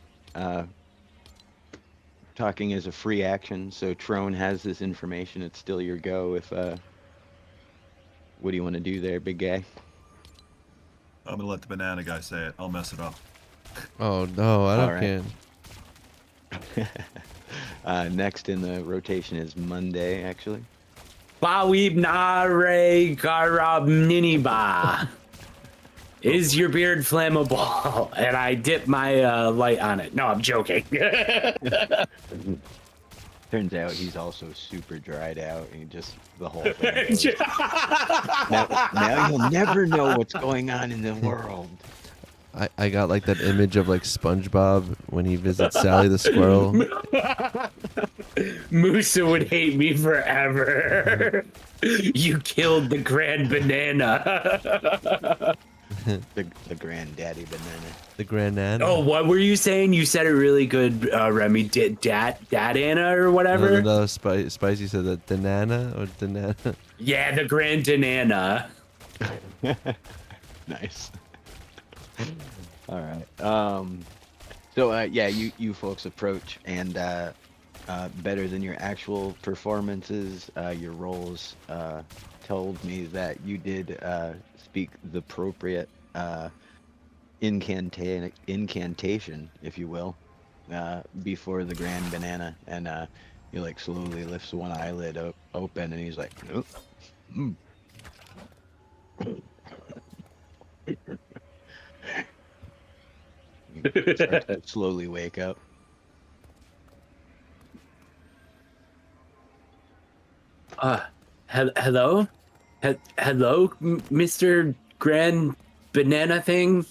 talking is a free action. So Trone has this information. It's still your go. If what do you want to do there, big guy? I'm gonna let the banana guy say it. I'll mess it up. Oh no, I All don't right. care. Next in the rotation is Monday, actually. Bawib Nare Garab Niniba. Is your beard flammable? And I dip my light on it. No, I'm joking. Turns out he's also super dried out and just the whole thing. Now you'll never know what's going on in the world. I got like that image of like SpongeBob when he visits Sally the squirrel. Musa would hate me forever. You killed the grand banana. The granddaddy banana. The Granana. Oh, what were you saying? You said it really good, Remy. Dad-Anna or whatever? No, Spicy said that Danana or Danana. Yeah, the grand banana. Nice. All right. So yeah, you folks approach, and better than your actual performances, your roles told me that you did speak the appropriate incantation, if you will, before the grand banana, and he like slowly lifts one eyelid open, and he's like, "Nope." Mm. He starts to slowly wake up. Hello? Hello, Mr. Grand Banana Thing?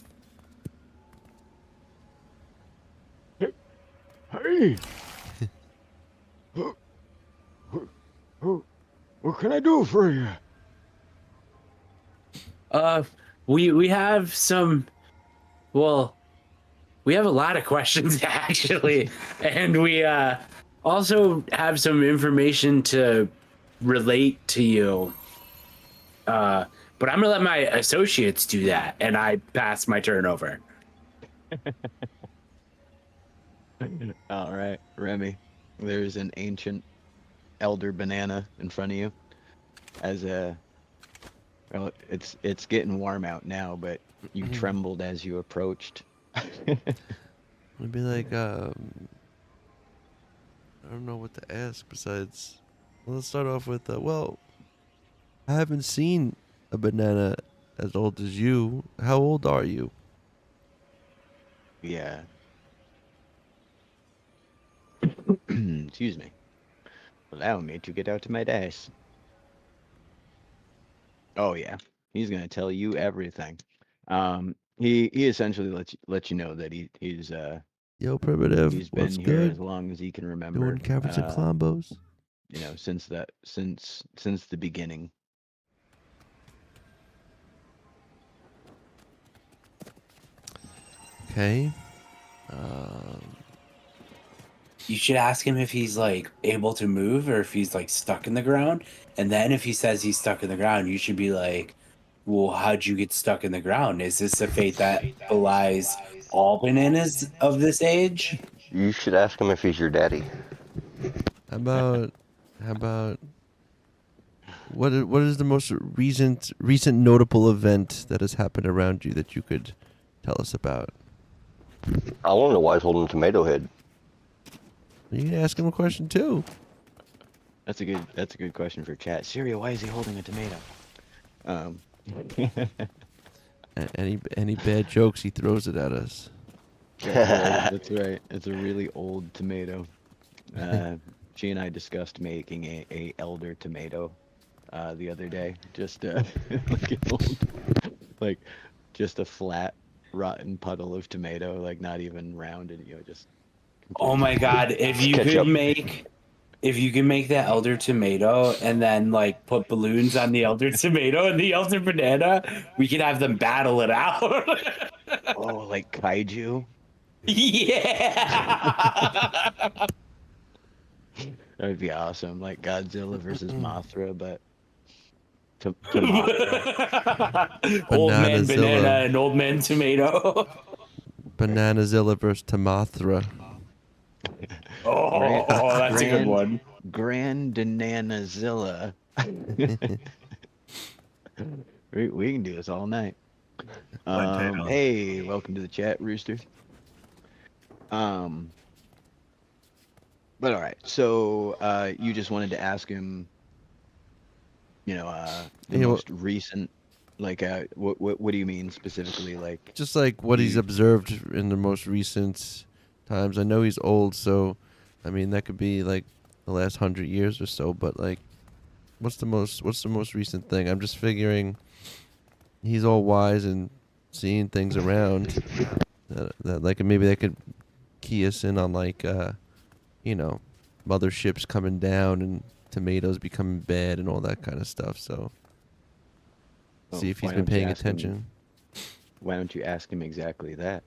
Hey! What can I do for you? We have some, well, we have a lot of questions actually, and we also have some information to relate to you. But I'm gonna let my associates do that, and I pass my turn over. All right, Remy. There's an ancient elder banana in front of you. As a, well, it's getting warm out now, but you trembled as you approached. I'd be like, I don't know what to ask besides. Well, let's start off with, well, I haven't seen a banana as old as you. How old are you? Yeah. Excuse me. Allow me to get out my dice. Oh yeah, he's gonna tell you everything. He essentially lets you know that he's Yo, Primitive, he's been what's here as good? long as he can remember. Doing Kaverns and Klombos? You know, since the beginning. Okay. You should ask him if he's like able to move or if he's like stuck in the ground. And then if he says he's stuck in the ground, you should be like, well, how'd you get stuck in the ground? Is this a fate that belies all bananas of this age? You should ask him if he's your daddy. How about what is the most recent notable event that has happened around you that you could tell us about? I want to know why he's holding a tomato head. You can ask him a question too. That's a good question for chat. Syria, why is he holding a tomato? Any bad jokes, he throws it at us. That's right. It's a really old tomato. She and I discussed making a elder tomato the other day. Just like an old, like just a flat, rotten puddle of tomato, like not even rounded. Just. Oh my god! If you Ketchup. could make that elder tomato and then like put balloons on the elder tomato and the elder banana, we could have them battle it out. Oh, like kaiju. Yeah. That would be awesome. Like Godzilla versus Mothra, but to Mothra. Old man Bananazilla. banana and old man tomato. Bananazilla versus Tamothra. Oh, that's a good one. Grand Bananazilla. we can do this all night. Hey, welcome to the chat, Rooster. But all right, so you just wanted to ask him, the most recent, like, what do you mean specifically, like? Just like what he's observed in the most recent times. I know he's old, so I mean that could be like the last 100 years or so. But like, what's the most recent thing? I'm just figuring he's all wise and seeing things around that like maybe that could key us in on like motherships coming down and tomatoes becoming bad and all that kind of stuff. So see if he's been paying attention. Why don't you ask him exactly that?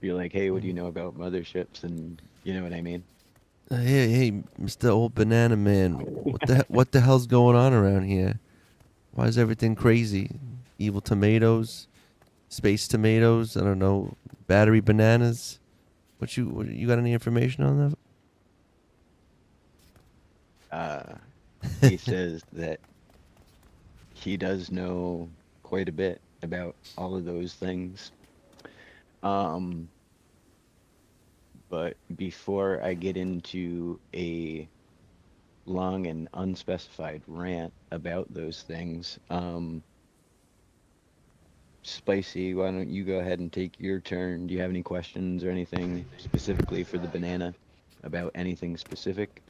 Be like, hey, what do you know about motherships? And you know what I mean? Hey, Mr. Old Banana Man, what the hell's going on around here? Why is everything crazy? Evil tomatoes, space tomatoes, I don't know, battery bananas. What you got any information on that? He says that he does know quite a bit about all of those things. But before I get into a long and unspecified rant about those things, Spicy, why don't you go ahead and take your turn? Do you have any questions or anything specifically for the banana about anything specific?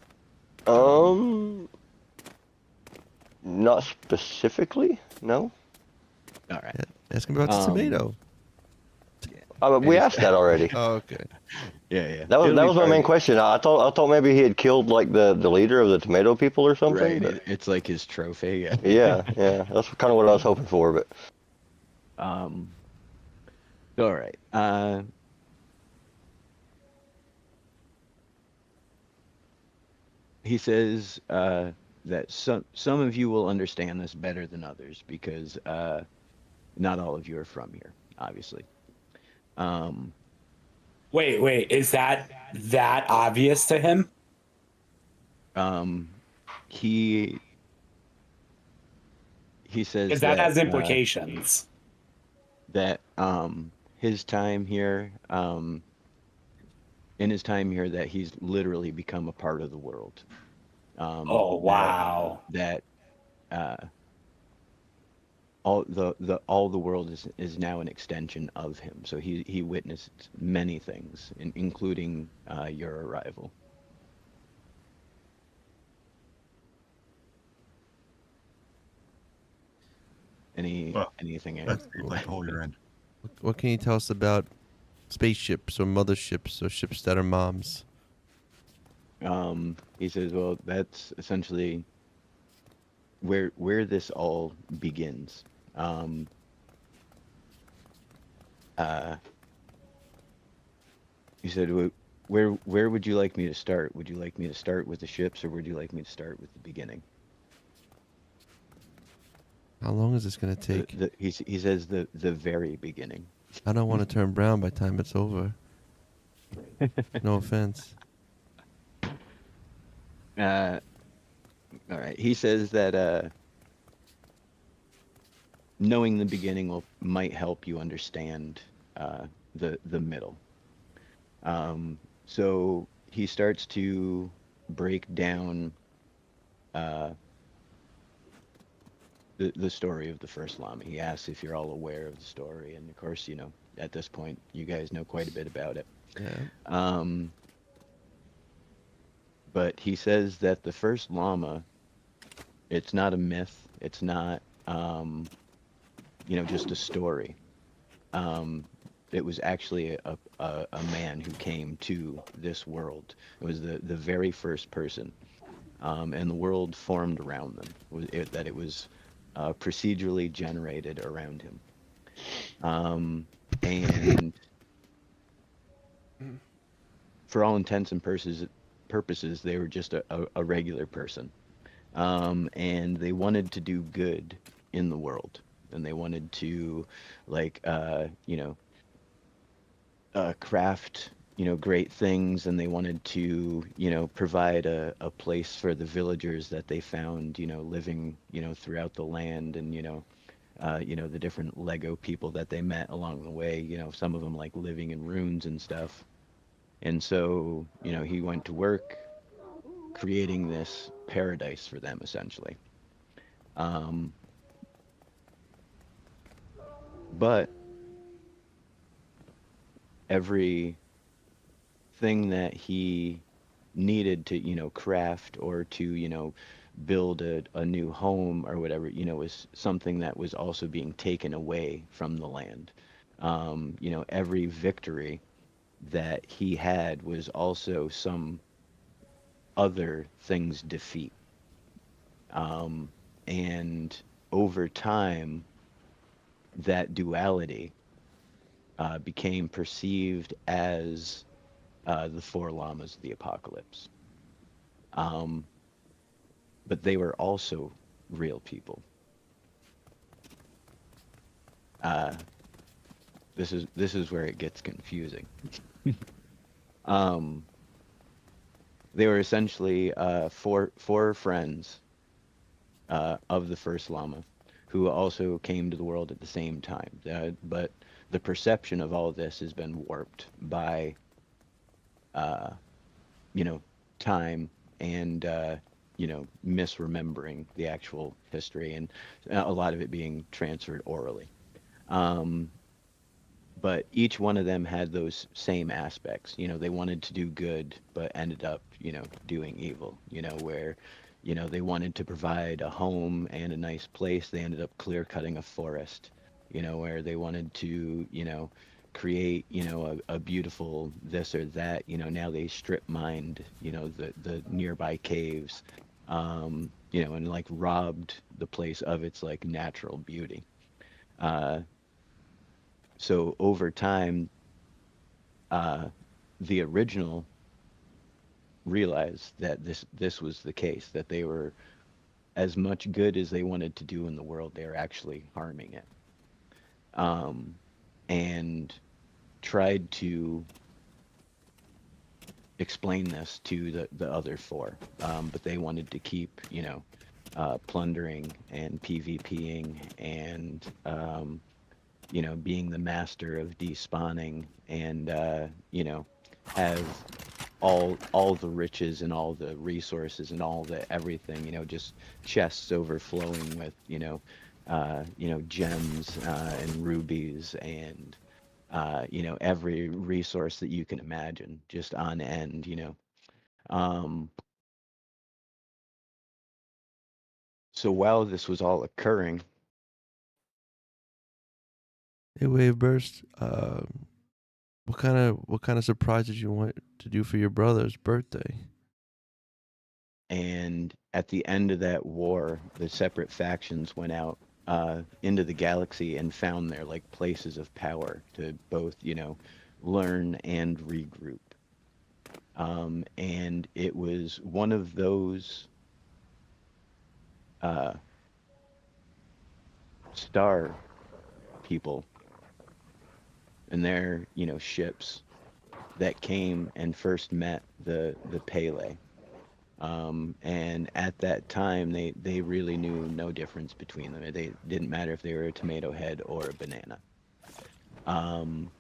Not specifically, no. All right. Yeah, ask him about the tomato. We asked that already. Oh, okay. Yeah. That was my main question. I thought maybe he had killed like the leader of the tomato people or something. Right. It's like his trophy. Yeah. Yeah. That's kind of what I was hoping for, but. All right. He says that some of you will understand this better than others because not all of you are from here, obviously. Wait, is that obvious to him? He says because that has implications. That his time here, in his time here, that he's literally become a part of the world. Oh wow! That all the world is now an extension of him. So he witnessed many things, including your arrival. Anything else? That's like the hole you're in. What can you tell us about spaceships or motherships or ships that are moms? He says, well, that's essentially where this all begins. He said, where would you like me to start? Would you like me to start with the ships, or would you like me to start with the beginning? How long is this gonna take? He says the very beginning. I don't want to turn brown by the time it's over. No offense. All right. He says that knowing the beginning might help you understand the middle. So he starts to break down the story of the first llama. He asks if you're all aware of the story, and of course, at this point, you guys know quite a bit about it. Yeah. But he says that the first llama, it's not a myth. It's not, just a story. It was actually a man who came to this world. It was the very first person, and the world formed around them. It was procedurally generated around him, and for all intents and purposes, they were just a regular person, and they wanted to do good in the world, and they wanted to, like, craft, great things, and they wanted to, provide a place for the villagers that they found, living, throughout the land, and, the different Lego people that they met along the way, some of them like living in ruins and stuff. And so, he went to work creating this paradise for them, essentially. But every thing that he needed to, craft or to, build a new home or whatever, was something that was also being taken away from the land. Every victory that he had was also some other thing's defeat. And over time, that duality became perceived as the four llamas of the apocalypse. But they were also real people. This is where it gets confusing. They were essentially four friends of the first llama, who also came to the world at the same time. But the perception of all this has been warped by, time and, misremembering the actual history, and a lot of it being transferred orally. But each one of them had those same aspects. They wanted to do good, but ended up, doing evil, where, they wanted to provide a home and a nice place. They ended up clear cutting a forest, where they wanted to, create, a beautiful this or that, now they strip mined, the nearby caves, and like robbed the place of its like natural beauty. So over time, the original realized that this was the case, that they were, as much good as they wanted to do in the world, they were actually harming it. And tried to explain this to the other four, but they wanted to keep, plundering and PvPing and, being the master of despawning and, have all the riches and all the resources and all the everything, just chests overflowing with, gems and rubies and, every resource that you can imagine, just on end, So while this was all occurring, Hey, Wave Burst. What kind of surprise did you want to do for your brother's birthday? and at the end of that war, the separate factions went out into the galaxy and found their like places of power to both, learn and regroup. And it was one of those uh, star people and their, ships that came and first met the Pele. And at that time, they really knew no difference between them. They didn't matter if they were a tomato head or a banana. Um,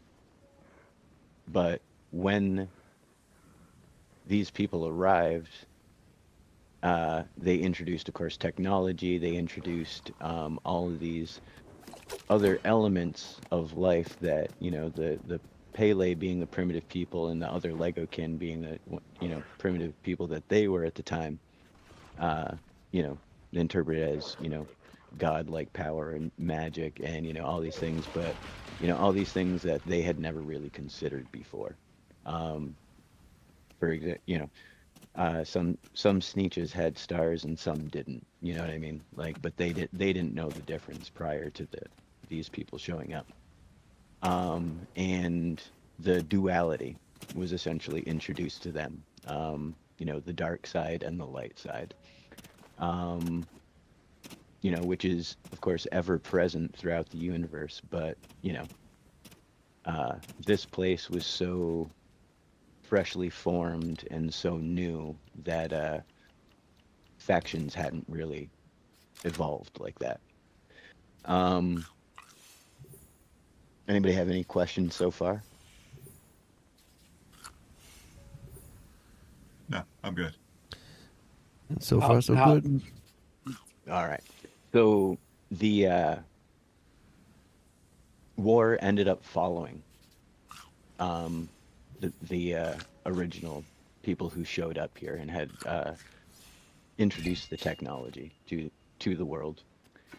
but when these people arrived, they introduced, of course, technology. They introduced all of these other elements of life that, the Pele being the primitive people and the other Lego kin being the, primitive people that they were at the time, uh, interpreted as, godlike power and magic and, all these things, but, all these things that they had never really considered before. Um, for example, some Sneetches had stars and some didn't. You know what I mean? Like, but they didn't know the difference prior to these people showing up. And the duality was essentially introduced to them. The dark side and the light side. Um, which is of course ever present throughout the universe. But this place was so freshly formed and so new that factions hadn't really evolved like that. Um, Anybody have any questions so far? No, I'm good. And so far, so good. All right. So the war ended up following the original people who showed up here and had introduced the technology to the world.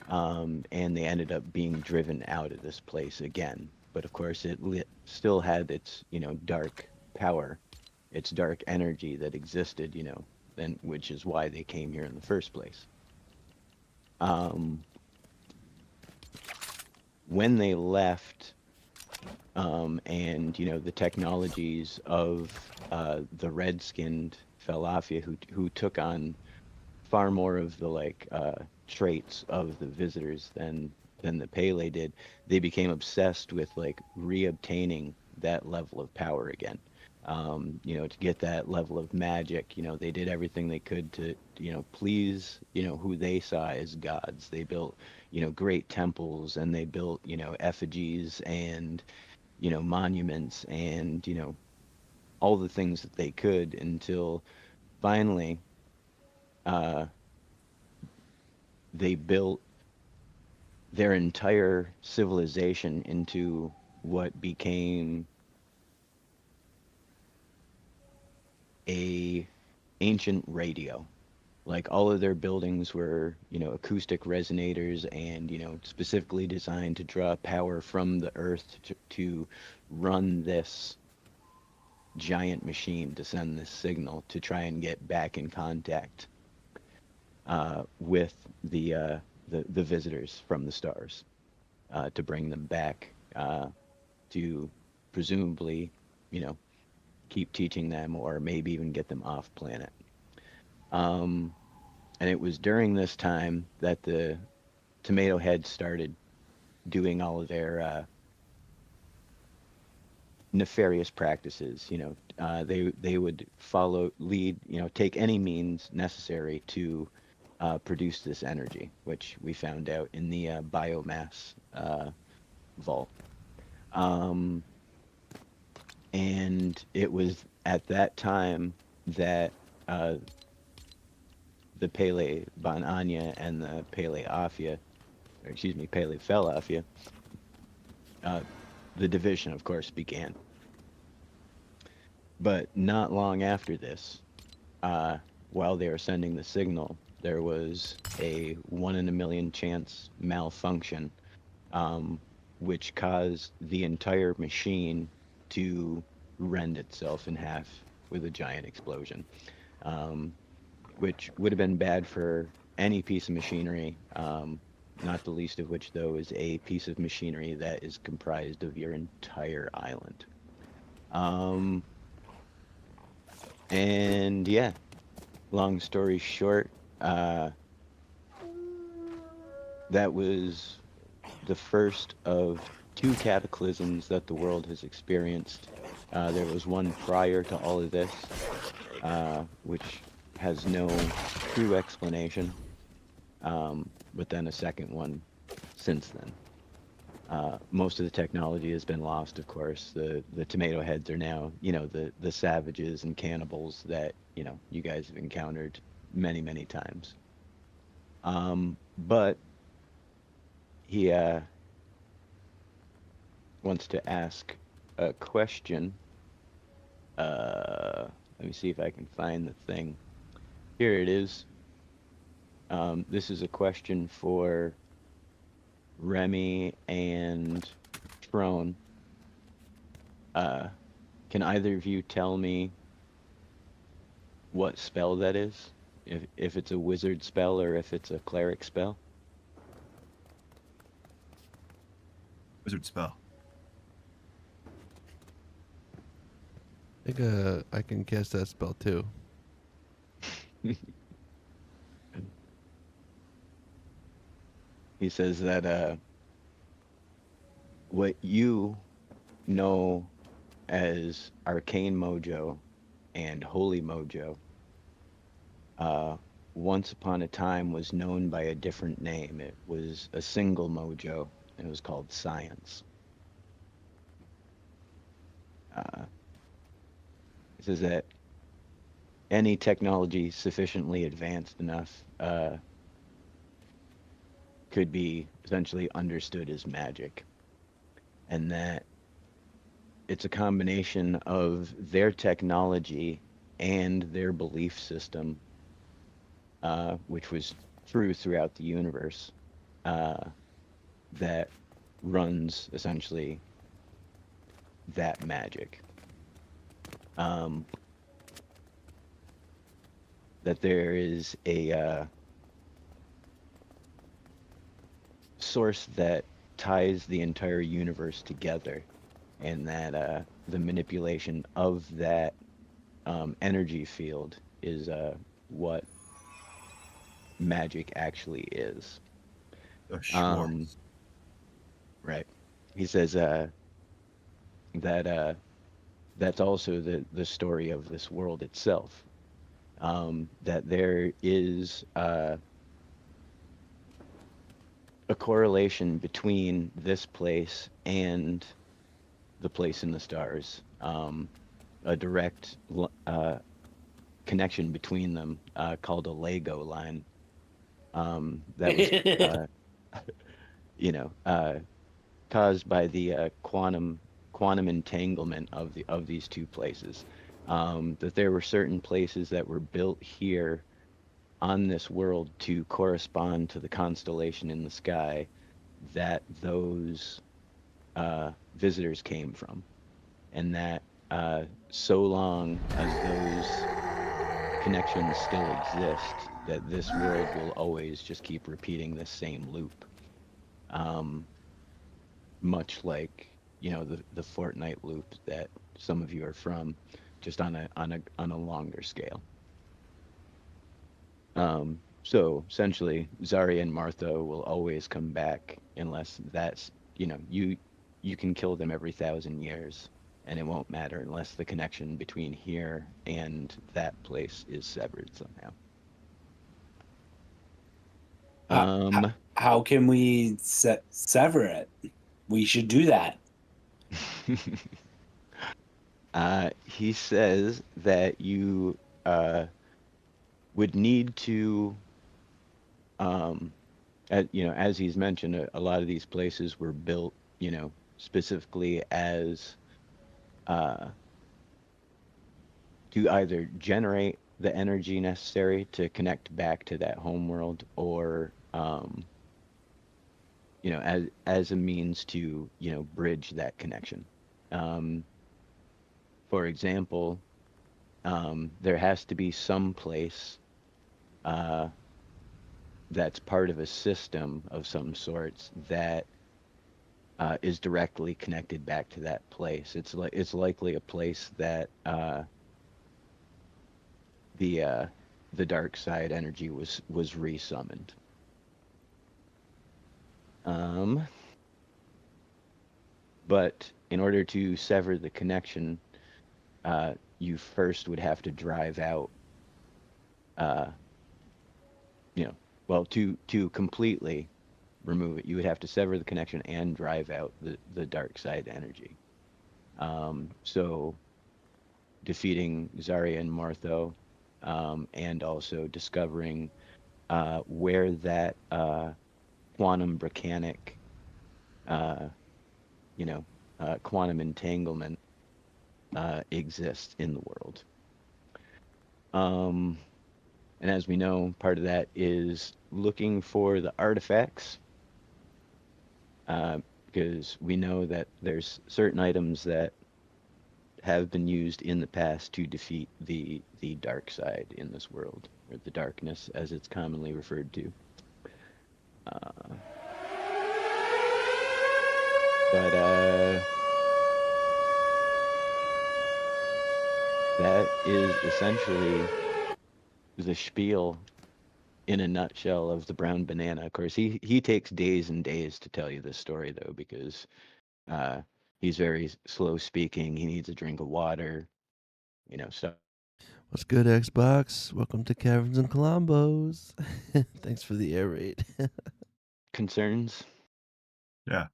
And they ended up being driven out of this place again. But of course, it still had its, dark power, its dark energy that existed, then, which is why they came here in the first place. When they left, and the technologies of the red-skinned Felafia, who took on far more of the traits of the visitors than the Pele did, they became obsessed with like reobtaining that level of power again. To get that level of magic, they did everything they could to, please, who they saw as gods. They built, great temples, and they built, effigies and, monuments and, all the things that they could until finally, they built their entire civilization into what became a ancient radio. Like all of their buildings were, acoustic resonators and, specifically designed to draw power from the earth to run this giant machine to send this signal to try and get back in contact with the visitors from the stars, to bring them back, to presumably, keep teaching them or maybe even get them off planet. And it was during this time that the Tomato Heads started doing all of their nefarious practices. They would lead, take any means necessary to produce this energy, which we found out in the biomass vault. And it was at that time that the Pele Bon Anya and the Pele Afia, or excuse me, Pele Felafia, the division, of course, began. But not long after this, while they were sending the signal, there was a 1 in a million chance malfunction, which caused the entire machine to rend itself in half with a giant explosion, which would have been bad for any piece of machinery, not the least of which, though, is a piece of machinery that is comprised of your entire island. And yeah, long story short, that was the first of two cataclysms that the world has experienced. There was one prior to all of this, which has no true explanation, but then a second one since then. Most of the technology has been lost, of course. The tomato heads are now, the savages and cannibals that, you guys have encountered many, many times. But he wants to ask a question. Let me see if I can find the thing. Here it is. This is a question for Remy and Trone. Can either of you tell me what spell that is? If it's a wizard spell or if it's a cleric spell? Wizard spell. I think I can cast that spell too. He says that what you know as arcane mojo and holy mojo once upon a time was known by a different name. It was a single mojo, and it was called science. It says that any technology sufficiently advanced enough could be essentially understood as magic, and that it's a combination of their technology and their belief system, which was true throughout the universe, that runs essentially that magic. That there is a source that ties the entire universe together, and that the manipulation of that energy field is what magic actually is. Schwartz. Right. He says that that's also the story of this world itself. That there is a correlation between this place and the place in the stars. A direct connection between them called a Lego line. That was, caused by the quantum entanglement of these two places. That there were certain places that were built here on this world to correspond to the constellation in the sky that those visitors came from, and that so long as those connections still exist, that this world will always just keep repeating this same loop. Much like the Fortnite loop that some of you are from, just on a longer scale. So essentially, Zarya and Martha will always come back unless that's you can kill them every 1,000 years, and it won't matter unless the connection between here and that place is severed somehow. How can we sever it? We should do that. He says that you would need to, as he's mentioned, a lot of these places were built, specifically as to either generate the energy necessary to connect back to that homeworld, or as a means to bridge that connection. For example, there has to be some place that's part of a system of some sorts that is directly connected back to that place. It's likely a place that the dark side energy was resummoned. But in order to sever the connection, you first would have to drive out, uh, well, to completely remove it, you would have to sever the connection and drive out the dark side energy. So defeating Zarya and Martho, and also discovering where that quantum mechanic, uh, quantum entanglement exists in the world. And as we know, part of that is looking for the artifacts, because we know that there's certain items that have been used in the past to defeat the dark side in this world, or the darkness as it's commonly referred to. But that is essentially the spiel in a nutshell of the brown banana. Of course, he takes days and days to tell you this story, though, because he's very slow speaking. He needs a drink of water, so. What's good, Xbox? Welcome to Kaverns and Klombos. Thanks for the air raid. Concerns? Yeah.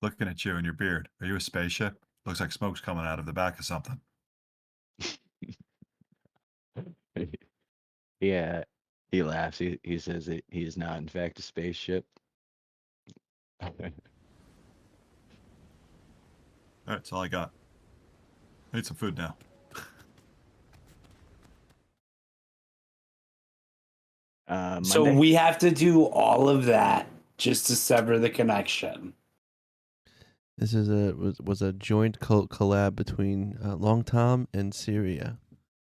Looking at you and your beard. Are you a spaceship? Looks like smoke's coming out of the back of something. Yeah, he laughs. He says that he is not, in fact, a spaceship. All right, that's all I got. I need some food now. So Monday? we have to do all of that just to sever the connection. This is was a joint collab between Long Tom and Syria,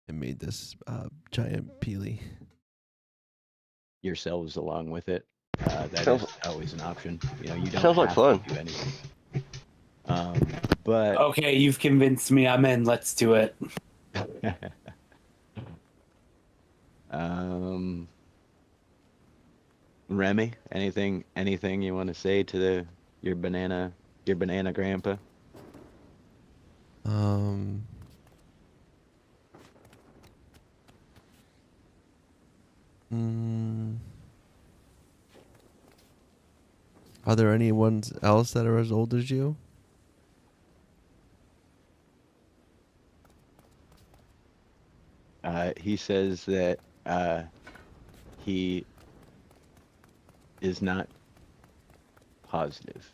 and made this giant peely. Yourselves along with it. That Sounds- is always an option. You don't Sounds like have fun. to do anything. But Okay, you've convinced me. I'm in. Let's do it. Remy, anything you want to say to your banana grandpa? Are there anyone else that are as old as you? He says that he is not positive.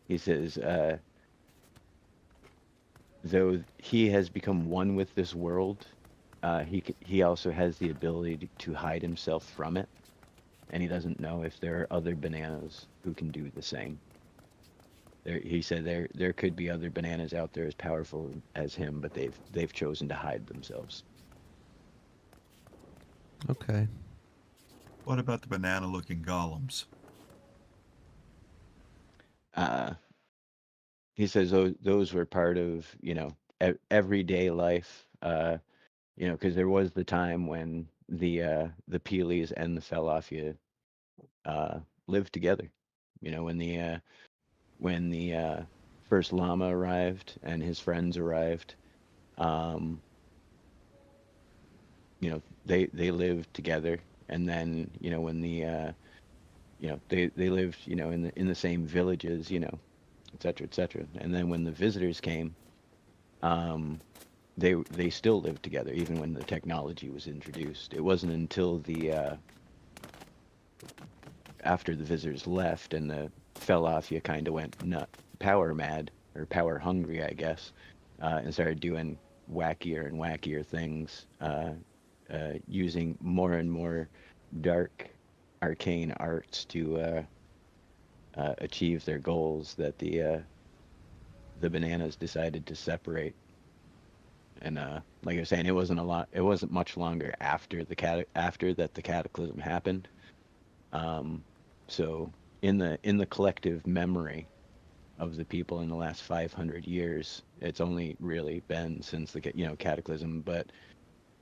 He says, though he has become one with this world, he also has the ability to hide himself from it, and he doesn't know if there are other bananas who can do the same. He said there could be other bananas out there as powerful as him, but they've chosen to hide themselves. Okay. What about the banana-looking golems? He says those were part of everyday life. Because there was the time when the Peelies and the Felafia lived together. When the first llama arrived and his friends arrived, they lived together. And then when they lived in the same villages, et cetera, et cetera. And then when the visitors came, they still lived together even when the technology was introduced. It wasn't until after the visitors left and the Felafia kind of went power mad, or power hungry, I guess, and started doing wackier and wackier things, using more and more dark arcane arts to achieve their goals, that the bananas decided to separate. And like I was saying, it wasn't much longer after the cataclysm happened, So in the collective memory of the people in the last 500 years, it's only really been since the cataclysm, but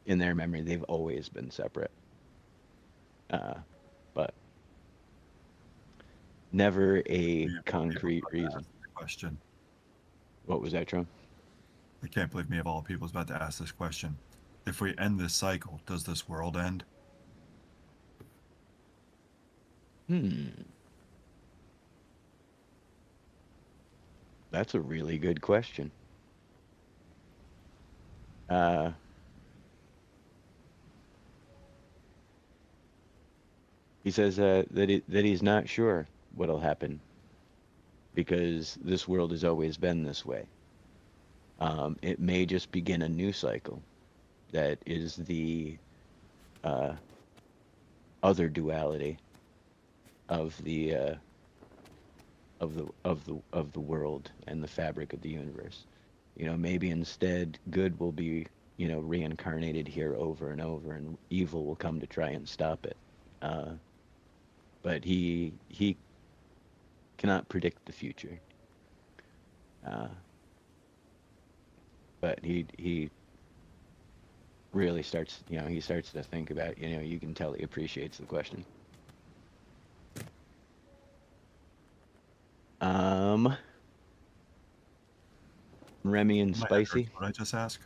in their memory, they've always been separate. But never a People concrete about to reason. ask the question. What was that, Trump? I can't believe me of all people is about to ask this question. If we end this cycle, does this world end? That's a really good question. He says that he's not sure what'll happen because this world has always been this way. It may just begin a new cycle that is the other duality of the world and the fabric of the universe. Maybe instead good will be reincarnated here over and over, and evil will come to try and stop it. But he cannot predict the future. But he really starts to think about, you can tell he appreciates the question. Remy and Spicy. What I just asked?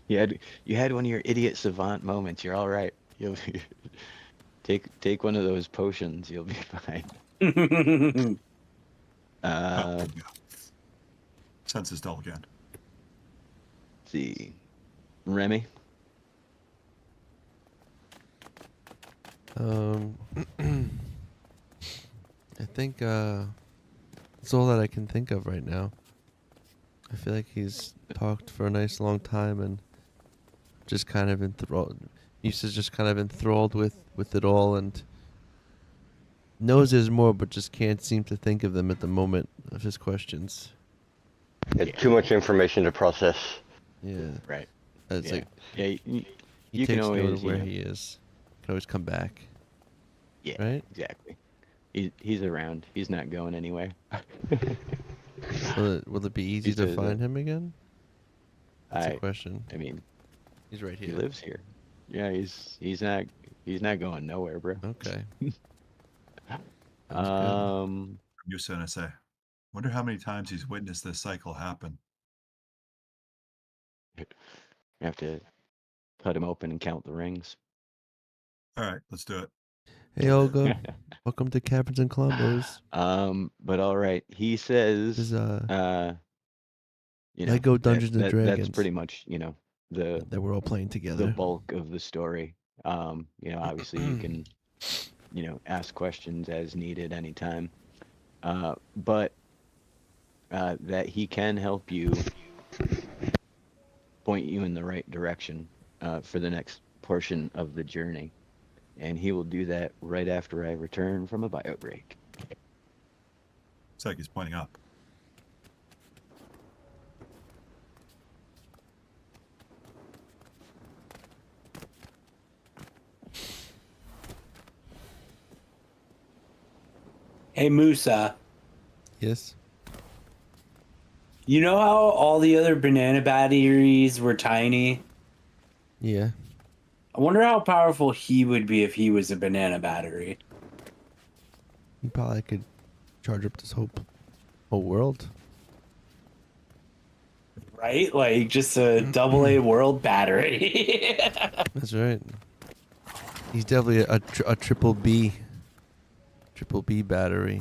you had one of your idiot savant moments. You're all right. You'll take one of those potions. You'll be fine. Senses dull again. Let's see, Remy. I think that's all that I can think of right now. I feel like he's talked for a nice long time and just kind of enthralled. He's just kind of enthralled with it all and knows there's more, but just can't seem to think of them at the moment of his questions. It's too much information to process. Yeah. Right. It's Yeah. like Yeah. he You takes can always note of where he is. Can always come back. Yeah. Right? Exactly. He's around. He's not going anywhere. Will it be easy He to says find him again? That's the I question. I mean, He's right he here. lives here. Yeah, he's not going nowhere, bro. Okay. Sounds Musa and I say, wonder how many times he's witnessed this cycle happen. You have to cut him open and count the rings. All right, let's do it. good. Hey Olga, welcome to Kaverns and Klombos. But all right, he says, This is you know, Lego Dungeons and Dragons. that's pretty much, the that we're all playing together. bulk of the story. Obviously you can, ask questions as needed anytime. But that he can help you, point you in the right direction for the next portion of the journey. And he will do that right after I return from a bio break. It's like he's pointing up. Hey, Musa. Yes. You know how all the other banana batteries were tiny? Yeah. I wonder how powerful he would be if he was a banana battery. You probably could charge up this whole world. Right? Like just a AA world battery. That's right. He's definitely a triple B battery.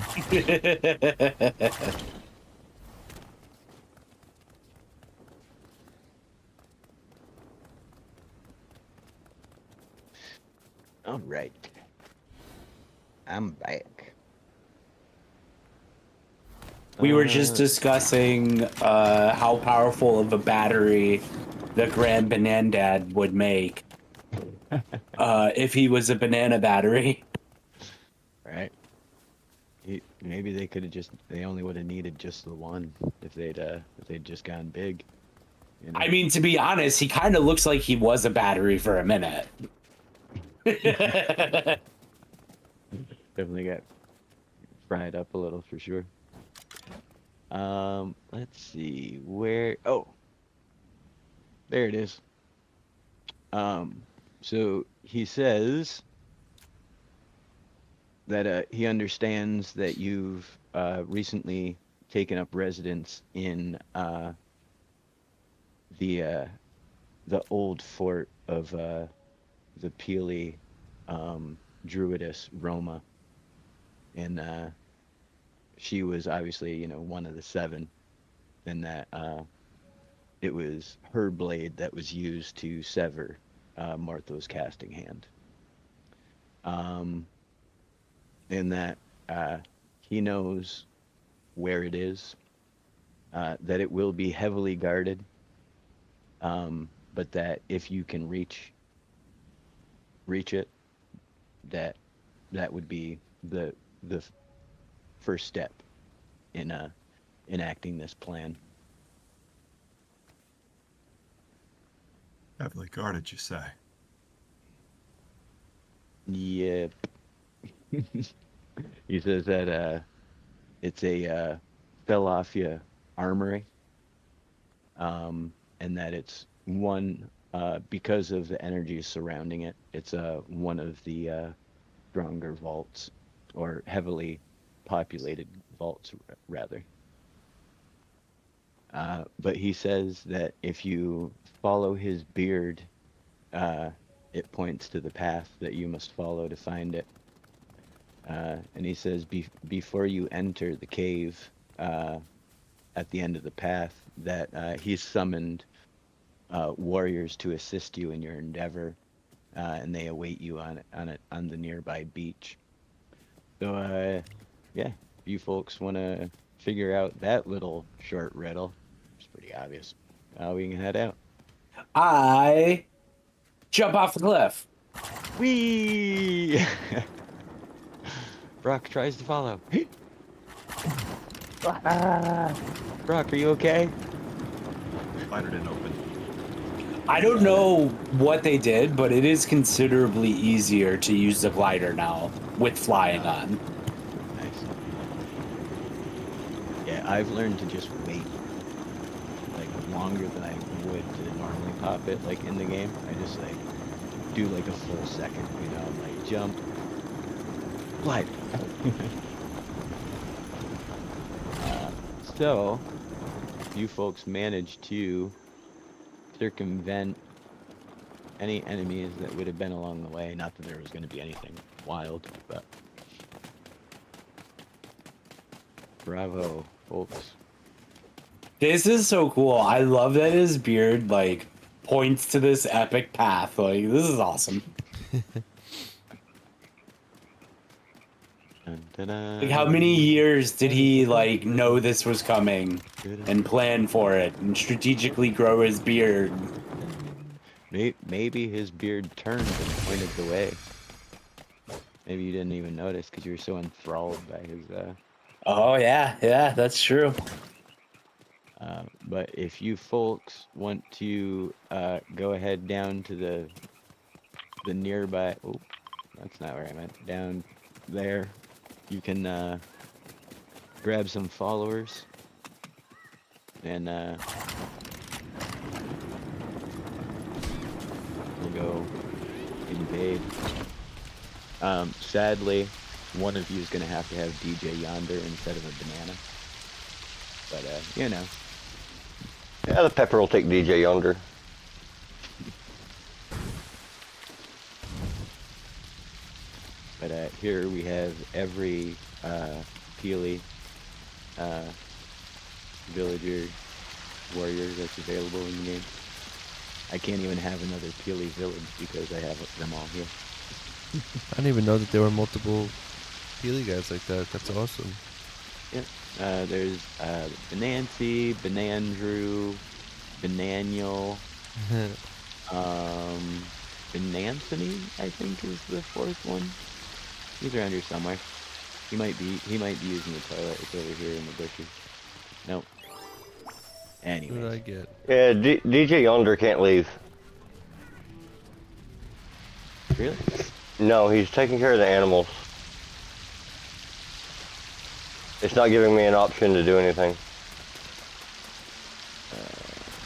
All right. I'm back. We were just discussing how powerful of a battery the Grand Banandad would make if he was a banana battery. Right. Maybe they could have they only would have needed just the one if they'd just gone big. I mean, to be honest, he kind of looks like he was a battery for a minute. Definitely got fried up a little for sure. Let's see where. Oh, there it is. So he says that he understands that you've recently taken up residence in the old fort of the Peely druidess Roma, and she was obviously one of the seven, and that it was her blade that was used to sever Martho's casting hand. And that he knows where it is, that it will be heavily guarded, but that if you can reach it, that would be the first step in enacting this plan. Heavily guarded, you say? Yep. He says that it's a Philadelphia armory, and that it's one because of the energy surrounding it. It's one of the stronger vaults, or heavily populated vaults, rather. But he says that if you follow his beard, it points to the path that you must follow to find it. And he says before you enter the cave, at the end of the path, that he's summoned warriors to assist you in your endeavor, and they await you on the nearby beach. So yeah, if you folks want to figure out that little short riddle, it's pretty obvious. We can head out. I jump off the cliff. Whee! Brock tries to follow. Brock, are you okay? Glider didn't open. I don't know what they did, but it is considerably easier to use the glider now with flying on. Nice. Yeah, I've learned to just wait like longer than I would to normally pop it like in the game. I just like do like a full second, like jump, glide. So you folks managed to circumvent any enemies that would have been along the way. Not that there was going to be anything wild, but bravo, folks. This is so cool. I love that his beard like points to this epic path. Like, this is awesome. Like, how many years did he like know this was coming and plan for it and strategically grow his beard? Maybe his beard turned and pointed the way. Maybe you didn't even notice because you were so enthralled by his. Oh yeah, that's true. But if you folks want to go ahead down to the nearby. Oh, that's not where I meant. Down there, you can grab some followers and we'll go invade. Sadly, one of you is going to have DJ Yonder instead of a banana. But, Yeah, the pepper will take DJ Yonder. But here we have every Peely villager warrior that's available in the game. I can't even have another Peely village because I have them all here. I didn't even know that there were multiple Peely guys like that. That's awesome. Yep. There's Benancy, Benandrew, Benaniel, Benanthony, I think is the fourth one. He's around here somewhere. He might be using the toilet. It's over here in the bushes. Nope. Anyway. What did I get? Yeah, DJ Yonder can't leave. Really? No, he's taking care of the animals. It's not giving me an option to do anything.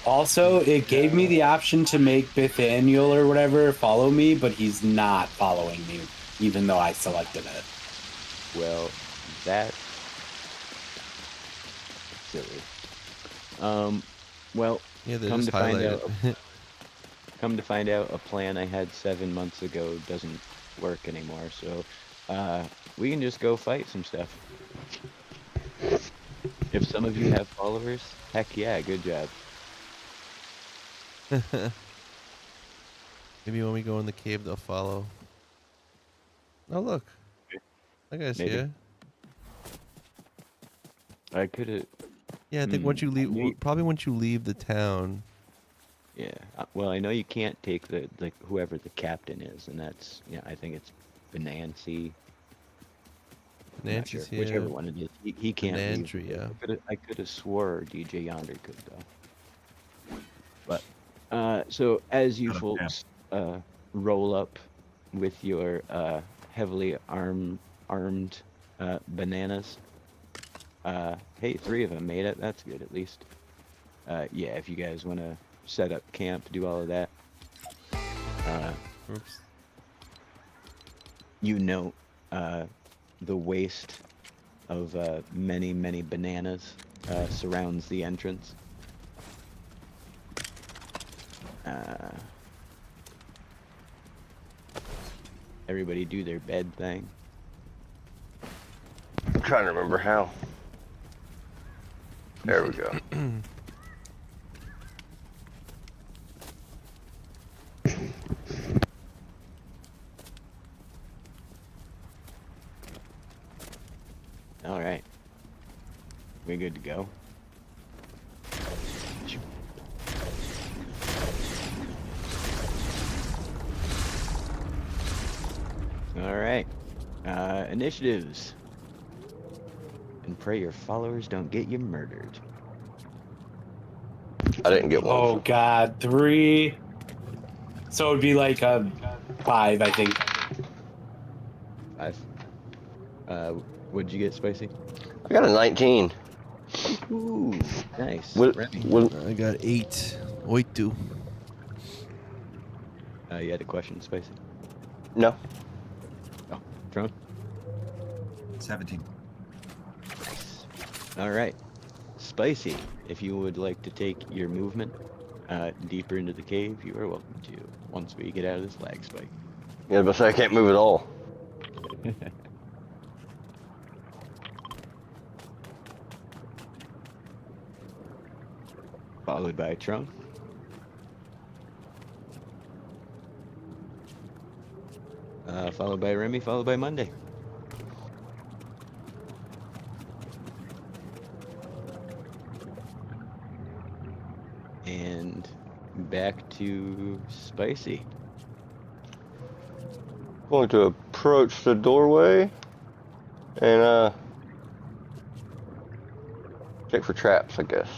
Also, it gave me the option to make Bithaniel or whatever follow me, but he's not following me, even though I selected it. Well, that's silly. Well, Yeah, they come just to find highlight out, it. come to find out, a plan I had 7 months ago doesn't work anymore. So, we can just go fight some stuff. If some of you have followers, heck yeah, good job. Maybe when we go in the cave, they'll follow. Oh, look. That guy's Maybe. here. I could have. Yeah, I think once you leave, probably once you leave the town. Yeah. Well, I know you can't take the whoever the captain is, and that's I think it's Benancy. I'm not sure. Nancy's here. Whichever one it is, he can't leave. Nantry, yeah. I could have swore DJ Yonder could though. But so as you folks roll up with your heavily armed bananas. Hey, 3 of them made it. That's good, at least. Yeah, if you guys want to set up camp, do all of that. Oops. You know, the waste of many, many bananas surrounds the entrance. Everybody do their bed thing. I'm trying to remember how. There we go. All right. We're good to go. All right. Initiatives. And pray your followers don't get you murdered. I didn't get one. Oh god, 3. So it would be like a 5, I think. 5. What'd you get, Spicy? I got a 19. Ooh, nice. What, Remy, I got 8. 8. you had a question, Spicy? no. Oh, Drone? 17. Nice. All right. Spicy, if you would like to take your movement deeper into the cave, you are welcome to, once we get out of this lag spike. Yeah, but I can't move at all. Followed by Trump. Followed by Remy, followed by Monday. And back to Spicy. Going to approach the doorway and check for traps, I guess.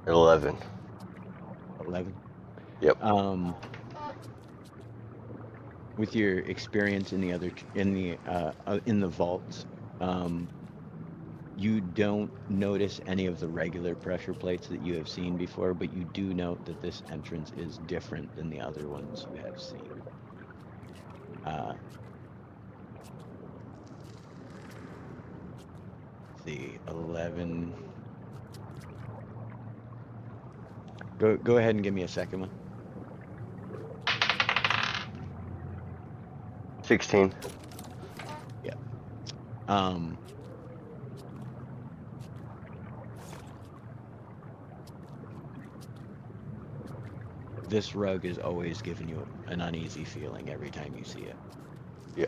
$11. 11. Yep. With your experience in the vaults, you don't notice any of the regular pressure plates that you have seen before, but you do note that this entrance is different than the other ones you have seen. The 11. Go ahead and give me a second one. 16. Yeah. This rug is always giving you an uneasy feeling every time you see it. Yeah.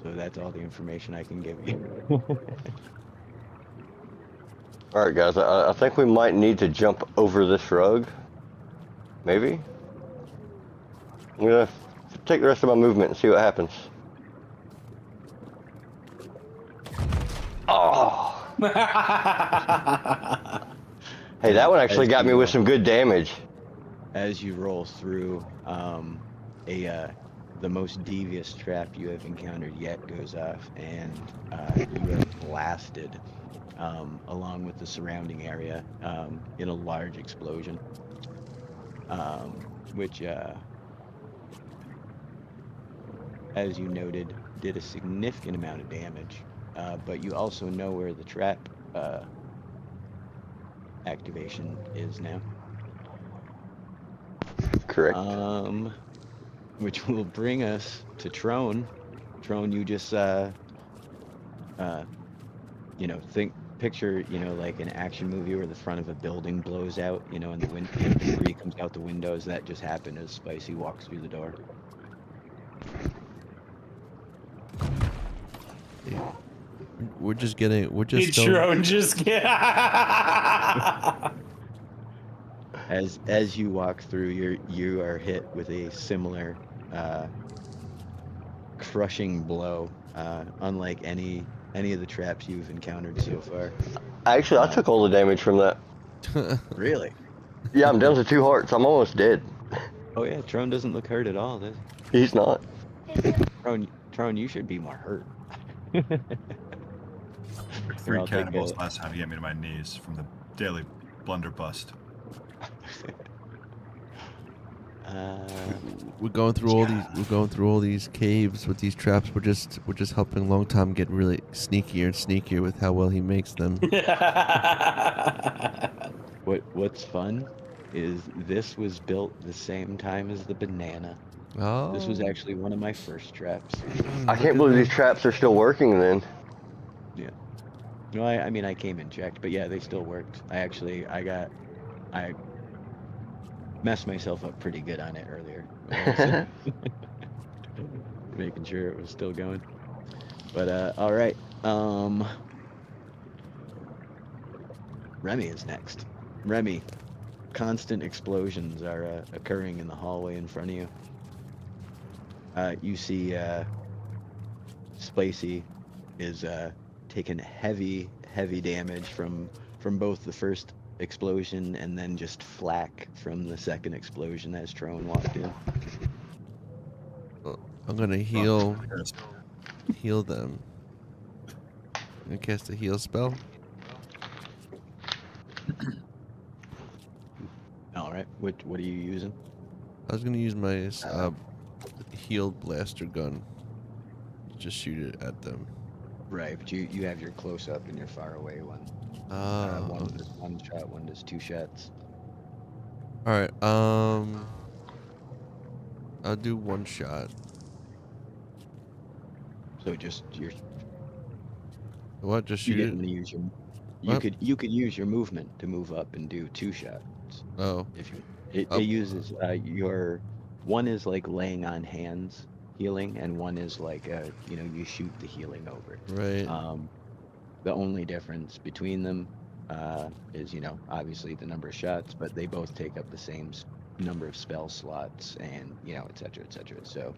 So that's all the information I can give you. All right, guys. I think we might need to jump over this rug. Maybe. I'm gonna take the rest of my movement and see what happens. Hey, that one actually As got me you, with some good damage. As you roll through, the most devious trap you have encountered yet goes off, and you are blasted along with the surrounding area in a large explosion, which, as you noted, did a significant amount of damage. But you also know where the trap activation is now. Correct. Which will bring us to Trone. Trone, you just picture, like an action movie where the front of a building blows out, and the wind debris comes out the windows. That just happened as Spicy walks through the door. We're just going. Drone just As you walk through, you are hit with a similar crushing blow, unlike any of the traps you've encountered so far. Actually, I took all the damage from that. Really? Yeah, I'm down to 2 hearts. I'm almost dead. Oh yeah, Trone doesn't look hurt at all. He's not. Trone, you should be more hurt. Took 3 I'll take cannonballs a- last time he hit me to my knees from the daily blunderbuss. We're going through all these. We're going through all these caves with these traps. We're just helping Long Tom get really sneakier and sneakier with how well he makes them. What's fun is this was built the same time as the banana. Oh. This was actually one of my first traps. I can't believe these traps are still working then. Yeah. No, I mean I came and checked, but yeah, they still worked. I messed myself up pretty good on it earlier. Making sure it was still going. But all right. Remy is next. Remy, constant explosions are occurring in the hallway in front of you. You see Spicy is taking heavy damage from both the first explosion and then just flak from the second explosion as Trone walked in. I'm gonna heal them. I cast a heal spell. All right, what are you using? I was gonna use my healed blaster gun. Just shoot it at them. Right, but you have your close up and your far away one. One does 1 shot, one does 2 shots. All right. I'll do 1 shot. So just What? Just you shoot didn't it? want to use your What? you could use your movement to move up and do 2 shots. Oh. If you it uses your one is like laying on hands healing, and one is like you shoot the healing over. Right. The only difference between them is obviously the number of shots, but they both take up the same number of spell slots and et cetera, et cetera. So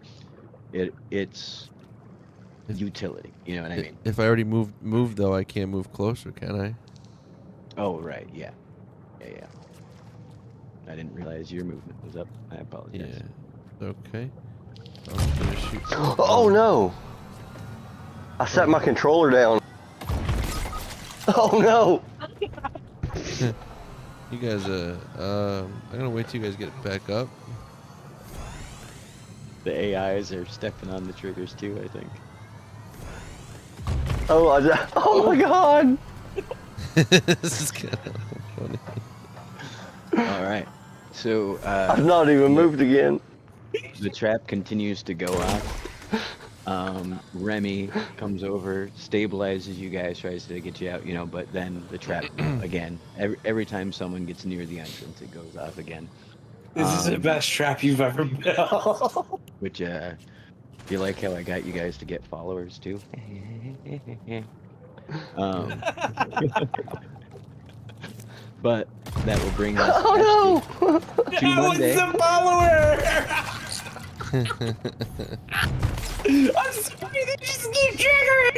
it's utility. You know what I mean? If I already moved though, I can't move closer, can I? Oh right, yeah. I didn't realize your movement was up. I apologize. Yeah. Okay. I'm just gonna shoot. Oh no! I set my controller down. Oh no! You guys, I'm gonna wait till you guys get back up. The AIs are stepping on the triggers too, I think. Oh my god! This is kind of funny. All right. So I've not even moved again. the trap continues to go off. Remy comes over, stabilizes you guys, tries to get you out, but then the trap again. Every time someone gets near the entrance, it goes off again. This is the best trap you've ever built. Which, you like how I got you guys to get followers too? But that will bring us Oh no! to Monday. the follower! I'm sorry, they just keep triggering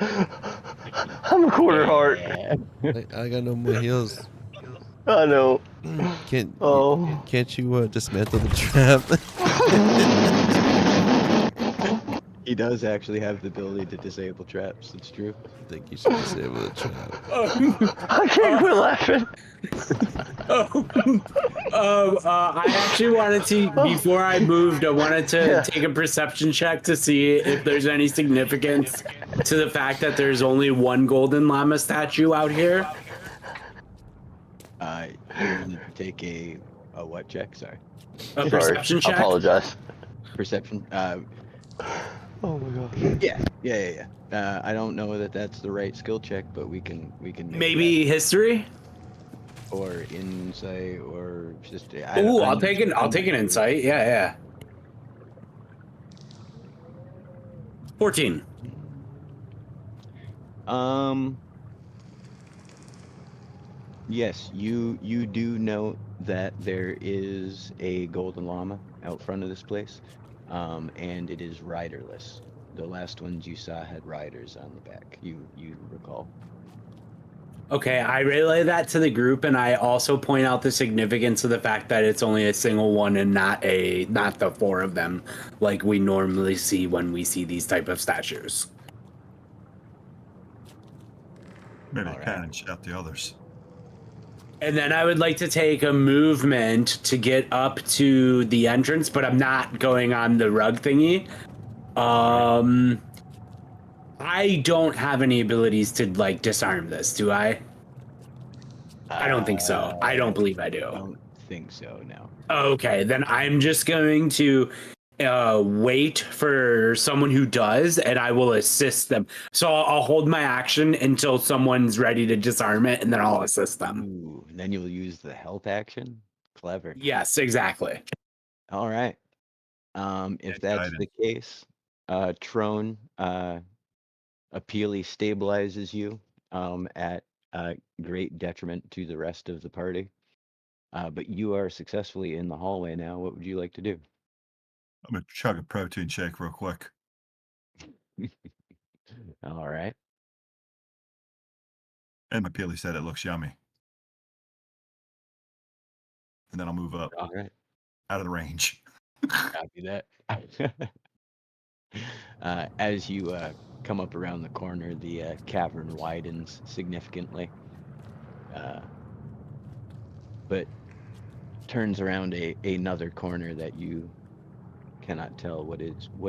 I'm a quarter heart. Yeah. I got no more heals. I know. Can't you dismantle the trap? He does actually have the ability to disable traps. It's true. I think you should disable the trap. I can't quit laughing. I actually wanted to, before I moved, I wanted to take a perception check to see if there's any significance to the fact that there's only one golden llama statue out here. You wanted to take a what check? Sorry. A Sorry, perception I check? apologize. Perception. Oh my god. Yeah. I don't know that that's the right skill check, but we can make Maybe history? that. Or insight or just. Ooh, I'll take an insight. Yeah. 14. Yes, you do know that there is a golden llama out front of this place, and it is riderless. The last ones you saw had riders on the back. You recall? Okay, I relay that to the group, and I also point out the significance of the fact that it's only a single one and not the four of them like we normally see when we see these type of statues. Maybe All right. cannon shout the others. And then I would like to take a movement to get up to the entrance, but I'm not going on the rug thingy. I don't have any abilities to like disarm this, do I? I don't think so. I don't believe I do. I don't think so. No. Okay, then I'm just going to wait for someone who does, and I will assist them. So I'll hold my action until someone's ready to disarm it, and then I'll assist them. Ooh, and then you'll use the help action. Clever. Yes, exactly. All right. If that's the case, Trone Appealy stabilizes you at great detriment to the rest of the party. But you are successfully in the hallway now. What would you like to do? I'm gonna chug a protein shake real quick. All right. And my peely said it looks yummy. And then I'll move up All right. out of the range. Copy that. As you come up around the corner, the cavern widens significantly, but turns around another corner that you cannot tell what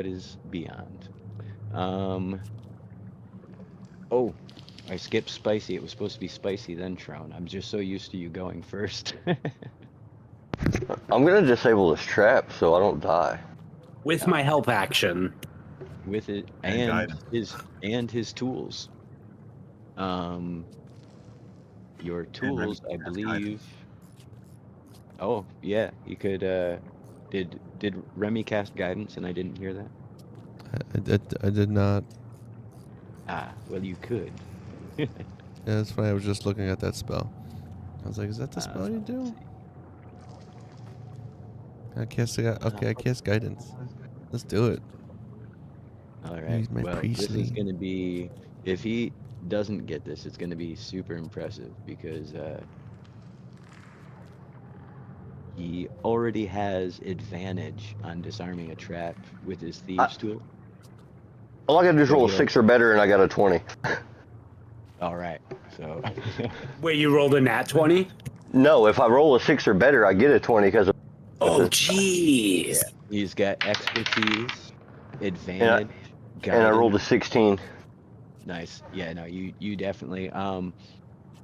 is beyond. Oh, I skipped spicy. It was supposed to be spicy then Trone. I'm just so used to you going first. I'm gonna disable this trap so I don't die. With my help action. With it And and his tools. Your tools, I believe. Guidance. Oh yeah, you could. Did Remy cast guidance and I didn't hear that? I did not. Ah, well you could. Yeah, that's why I was just looking at that spell. I was like, is that the spell you do? I cast guidance. Let's do it. All right. Use my Well, priestly. this is gonna be. If he doesn't get this, it's gonna be super impressive because he already has advantage on disarming a trap with his thieves tool. All I gotta do is roll a Yeah. 6 or better, and I got a 20. All right. So. Wait, you rolled a nat 20? No, if I roll a 6 or better, I get a 20 because of. Oh, jeez. He's got expertise, advantage, And I rolled a guidance. 16. Nice. Yeah, no, you definitely.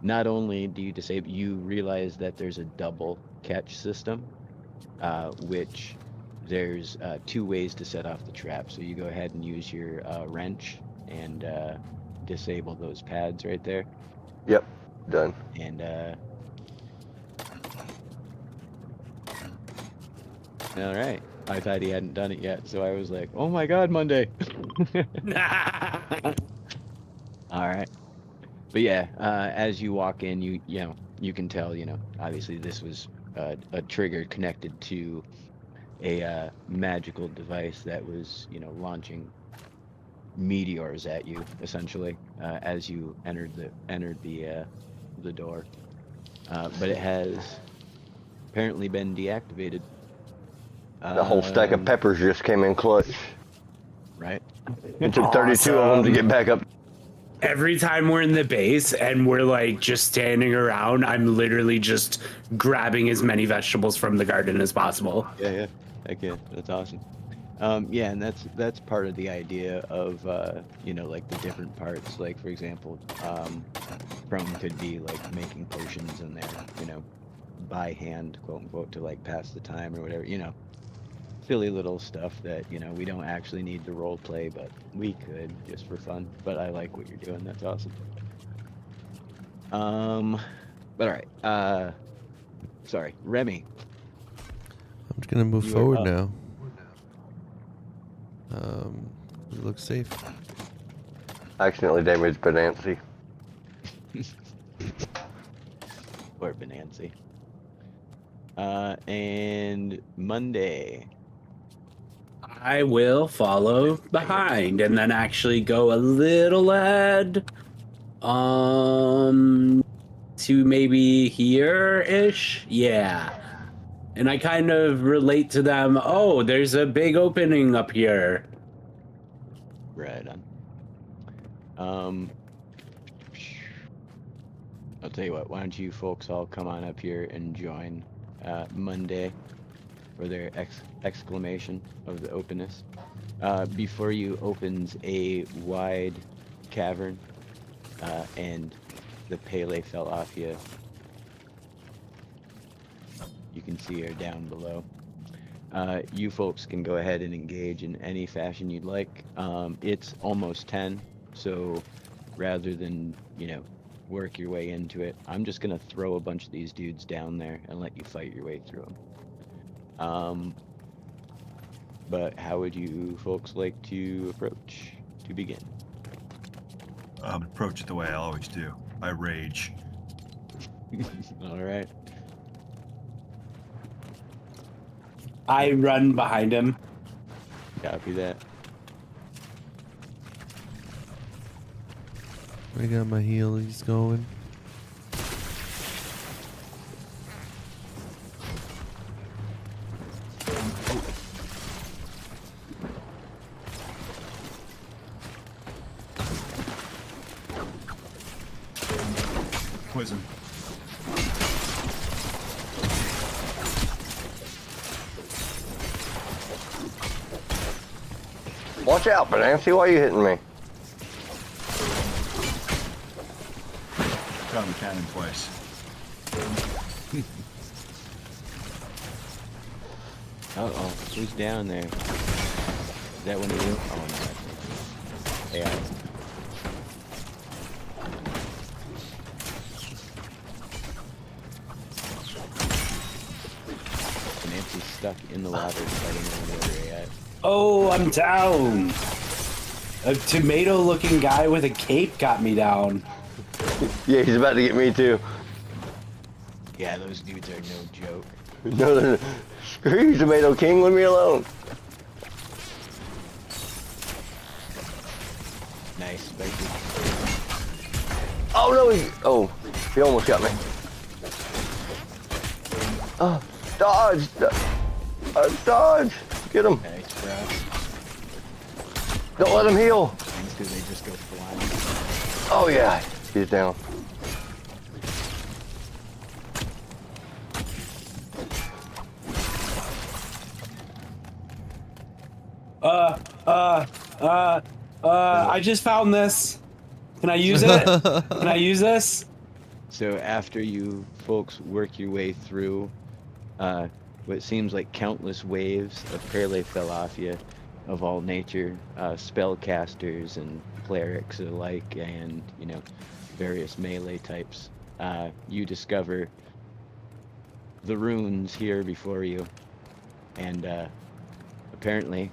Not only do you disable, you realize that there's a double catch system, which there's 2 ways to set off the trap. So you go ahead and use your wrench and disable those pads right there. Yep, done. And all right. I thought he hadn't done it yet, so I was like, "Oh my God, Monday!" All right. But yeah, as you walk in, you can tell, obviously this was a trigger connected to a magical device that was, launching meteors at you essentially as you entered the door. But it has apparently been deactivated. The whole stack of Um, peppers just came in clutch. Right. It took 32 of them to get back up. Every time we're in the base and we're like just standing around, I'm literally just grabbing as many vegetables from the garden as possible. Yeah. Heck yeah, that's awesome. Yeah, and that's part of the idea of like the different parts. Like for example, Chrome could be like making potions in there, by hand, quote unquote, to like pass the time or whatever, silly little stuff that we don't actually need to role play, but we could just for fun. But I like what you're doing. That's awesome. But all right. Sorry, Remy. I'm just gonna move You are forward up. now. It looks safe. I accidentally damaged Benancy. Or Benancy. And Monday. I will follow behind and then actually go a little ahead. To maybe here-ish? Yeah. And I kind of relate to them, oh, there's a big opening up here. Right on. I'll tell you what, why don't you folks all come on up here and join Monday for their exclamation of the openness. Before you opens a wide cavern, and the Pele Felafia you can see are down below. You folks can go ahead and engage in any fashion you'd like. It's almost 10, so rather than, work your way into it, I'm just gonna throw a bunch of these dudes down there and let you fight your way through them. But how would you folks like to approach to begin? Approach it the way I always do. I rage. All right. I run behind him. Copy that. I got my heelys going. Poison. Watch out, Benancy. Why are you hitting me? Got him cannon twice. Uh-oh, who's down there? Is that one of you? Oh, no. AI. Nancy's stuck in the water fighting over the other AI. Oh, I'm down. A tomato-looking guy with a cape got me down. Yeah, he's about to get me too. Yeah, those dudes are no joke. No. Screw you, Tomato King. Leave me alone. Nice, spiky. Oh no, he almost got me. Dodge! Dodge! Get him! Nice, bro. Don't let him heal! Things because they just go flying. Oh yeah, he's down. I just found this. Can I use it? Can I use this? So after you folks work your way through what seems like countless waves of Perle Felafia of all nature, spellcasters and clerics alike, and various melee types, you discover the runes here before you, and apparently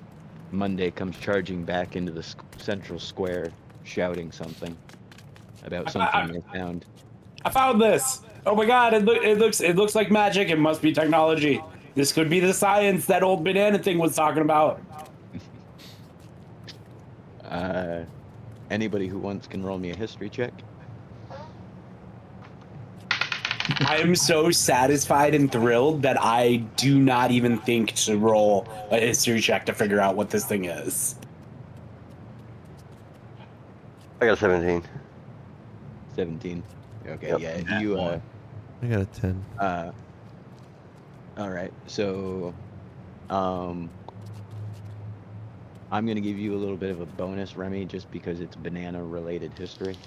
Monday comes charging back into the central square, shouting something about something they found. I found this. Oh my god! It looks like magic. It must be technology. This could be the science that old banana thing was talking about. Anybody who wants can roll me a history check. I am so satisfied and thrilled that I do not even think to roll a history check to figure out what this thing is. I got 17. 17. Okay, Yep. yeah, Nat you one. I got a 10. all right. So I'm gonna give you a little bit of a bonus, Remy, just because it's banana related history.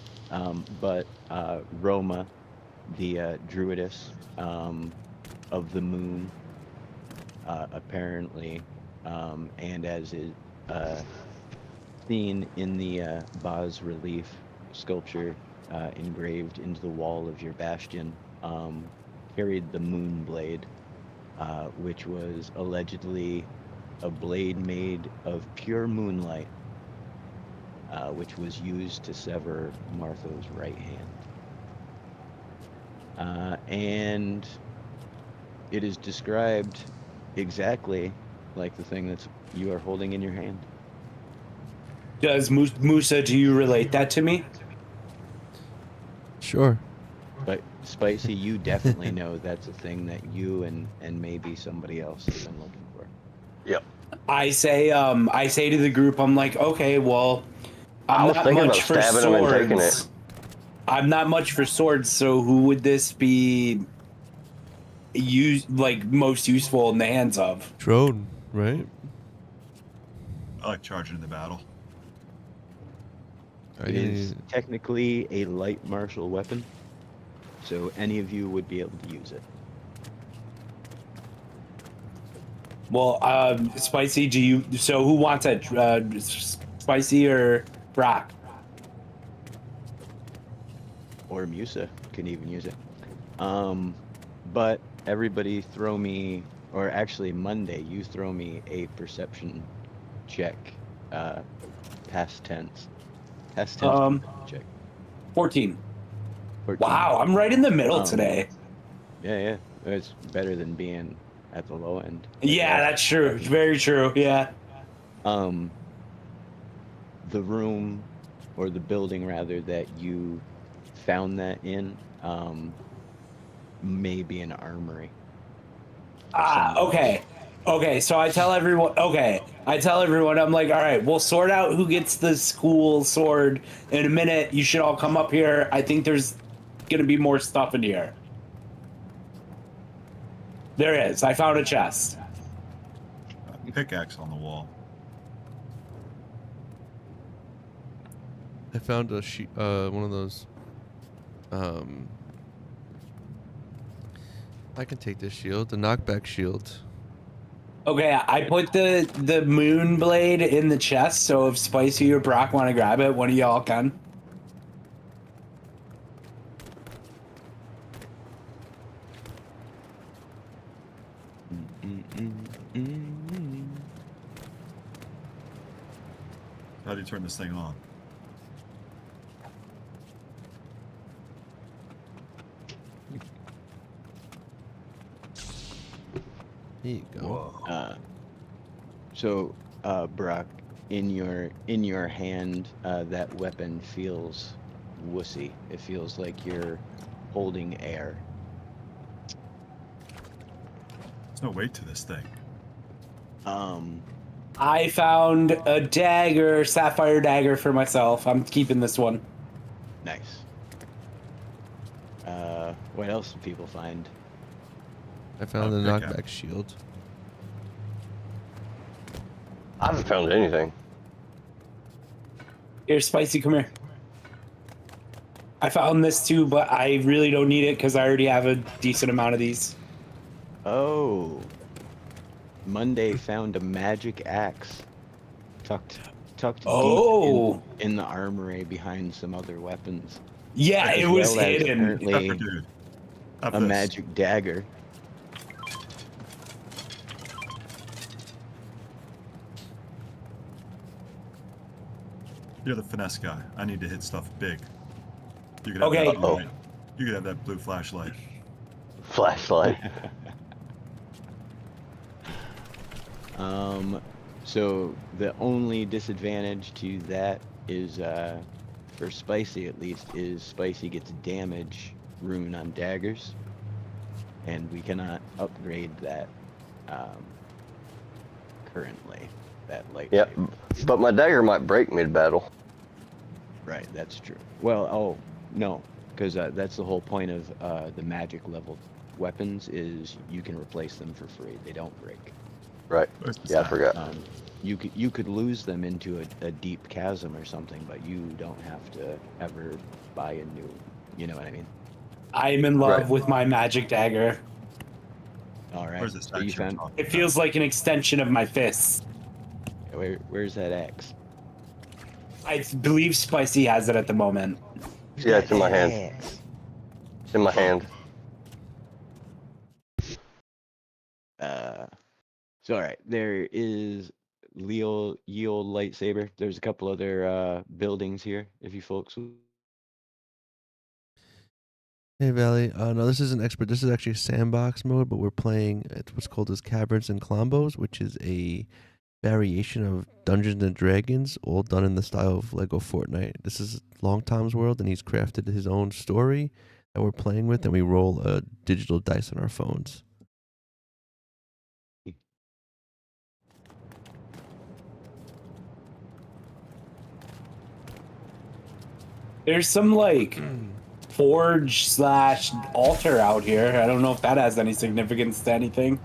But Roma, the druidess of the moon, apparently, and as is seen in the bas relief sculpture engraved into the wall of your bastion, carried the moon blade, which was allegedly a blade made of pure moonlight, which was used to sever Martha's right hand. And it is described exactly like the thing that you are holding in your hand. Does Musa, do you relate that to me? Sure. But Spicy, you definitely know that's a thing that you and maybe somebody else have been looking for. Yep. I say to the group, I'm like, okay, well, I I'm was not thinking much about for stabbing him and taking it. swords. I'm not much for swords, so who would this be most useful in the hands of? Drone, right? I like charging in the battle. Are It you is gonna- technically a light martial weapon, so any of you would be able to use it. Well, Spicy, do you? So who wants it? Spicy or Brock? Or Musa can even use it. But everybody throw me, or actually Monday, you throw me a perception check, past tense. Past tense check. 14. 14. Wow, I'm right in the middle Um, today. Yeah, it's better than being at the low end. Yeah, that's true. Very true. Yeah. The room, or the building rather, that you found that in, may be an armory. Okay. Okay, so I tell everyone, I'm like, all right, we'll sort out who gets the school sword in a minute. You should all come up here. I think there's going to be more stuff in here. There is. I found a chest. Pickaxe on the wall. I found a one of those. I can take this shield, the knockback shield. Okay, I put the moon blade in the chest, so if Spicy or Brock want to grab it, one of y'all can. How do you turn this thing on? Here you go. Whoa. So, Brock, in your hand, that weapon feels wussy. It feels like you're holding air. There's no weight to this thing. I found a dagger, sapphire dagger for myself. I'm keeping this one. Nice. What else do people find? I found the pickaxe. knockback shield. I haven't found anything. Here, Spicy, come here. I found this too, but I really don't need it because I already have a decent amount of these. Oh. Monday found a magic axe tucked Oh. deep in the armory behind some other weapons. Yeah, As it was well as hidden. apparently Dude. Have a this. magic dagger. You're the finesse guy. I need to hit stuff big. You could have Okay. that blue Uh-oh. light. You could have that blue flashlight. Flashlight. So the only disadvantage to that is, for Spicy at least, is Spicy gets damage rune on daggers, and we cannot upgrade that currently. That lightsaber. Yep. But my dagger might break mid-battle. Right, that's true. Well, oh no, because that's the whole point of the magic level weapons is you can replace them for free. They don't break. Right. Where's the Yeah, I stack? forgot. You could lose them into a deep chasm or something, but you don't have to ever buy a new. You know what I mean? I'm in love Right. with my magic dagger. All right. Where's the So stack you you're found talking It feels like an extension of my fists. where's that axe? I believe Spicy has it at the moment. Who's Yeah, got it's in my that hand. axe? It's in my hand. So all right, there is Leo Yield lightsaber. There's a couple other buildings here. If you folks. Hey Valley, no, this isn't expert. This is actually sandbox mode, but we're playing it's what's called as Kaverns and Klombos, which is a variation of Dungeons and Dragons, all done in the style of Lego Fortnite. This is Long Tom's world, and he's crafted his own story that we're playing with, and we roll a digital dice on our phones. There's some like forge / altar out here. I don't know if that has any significance to anything.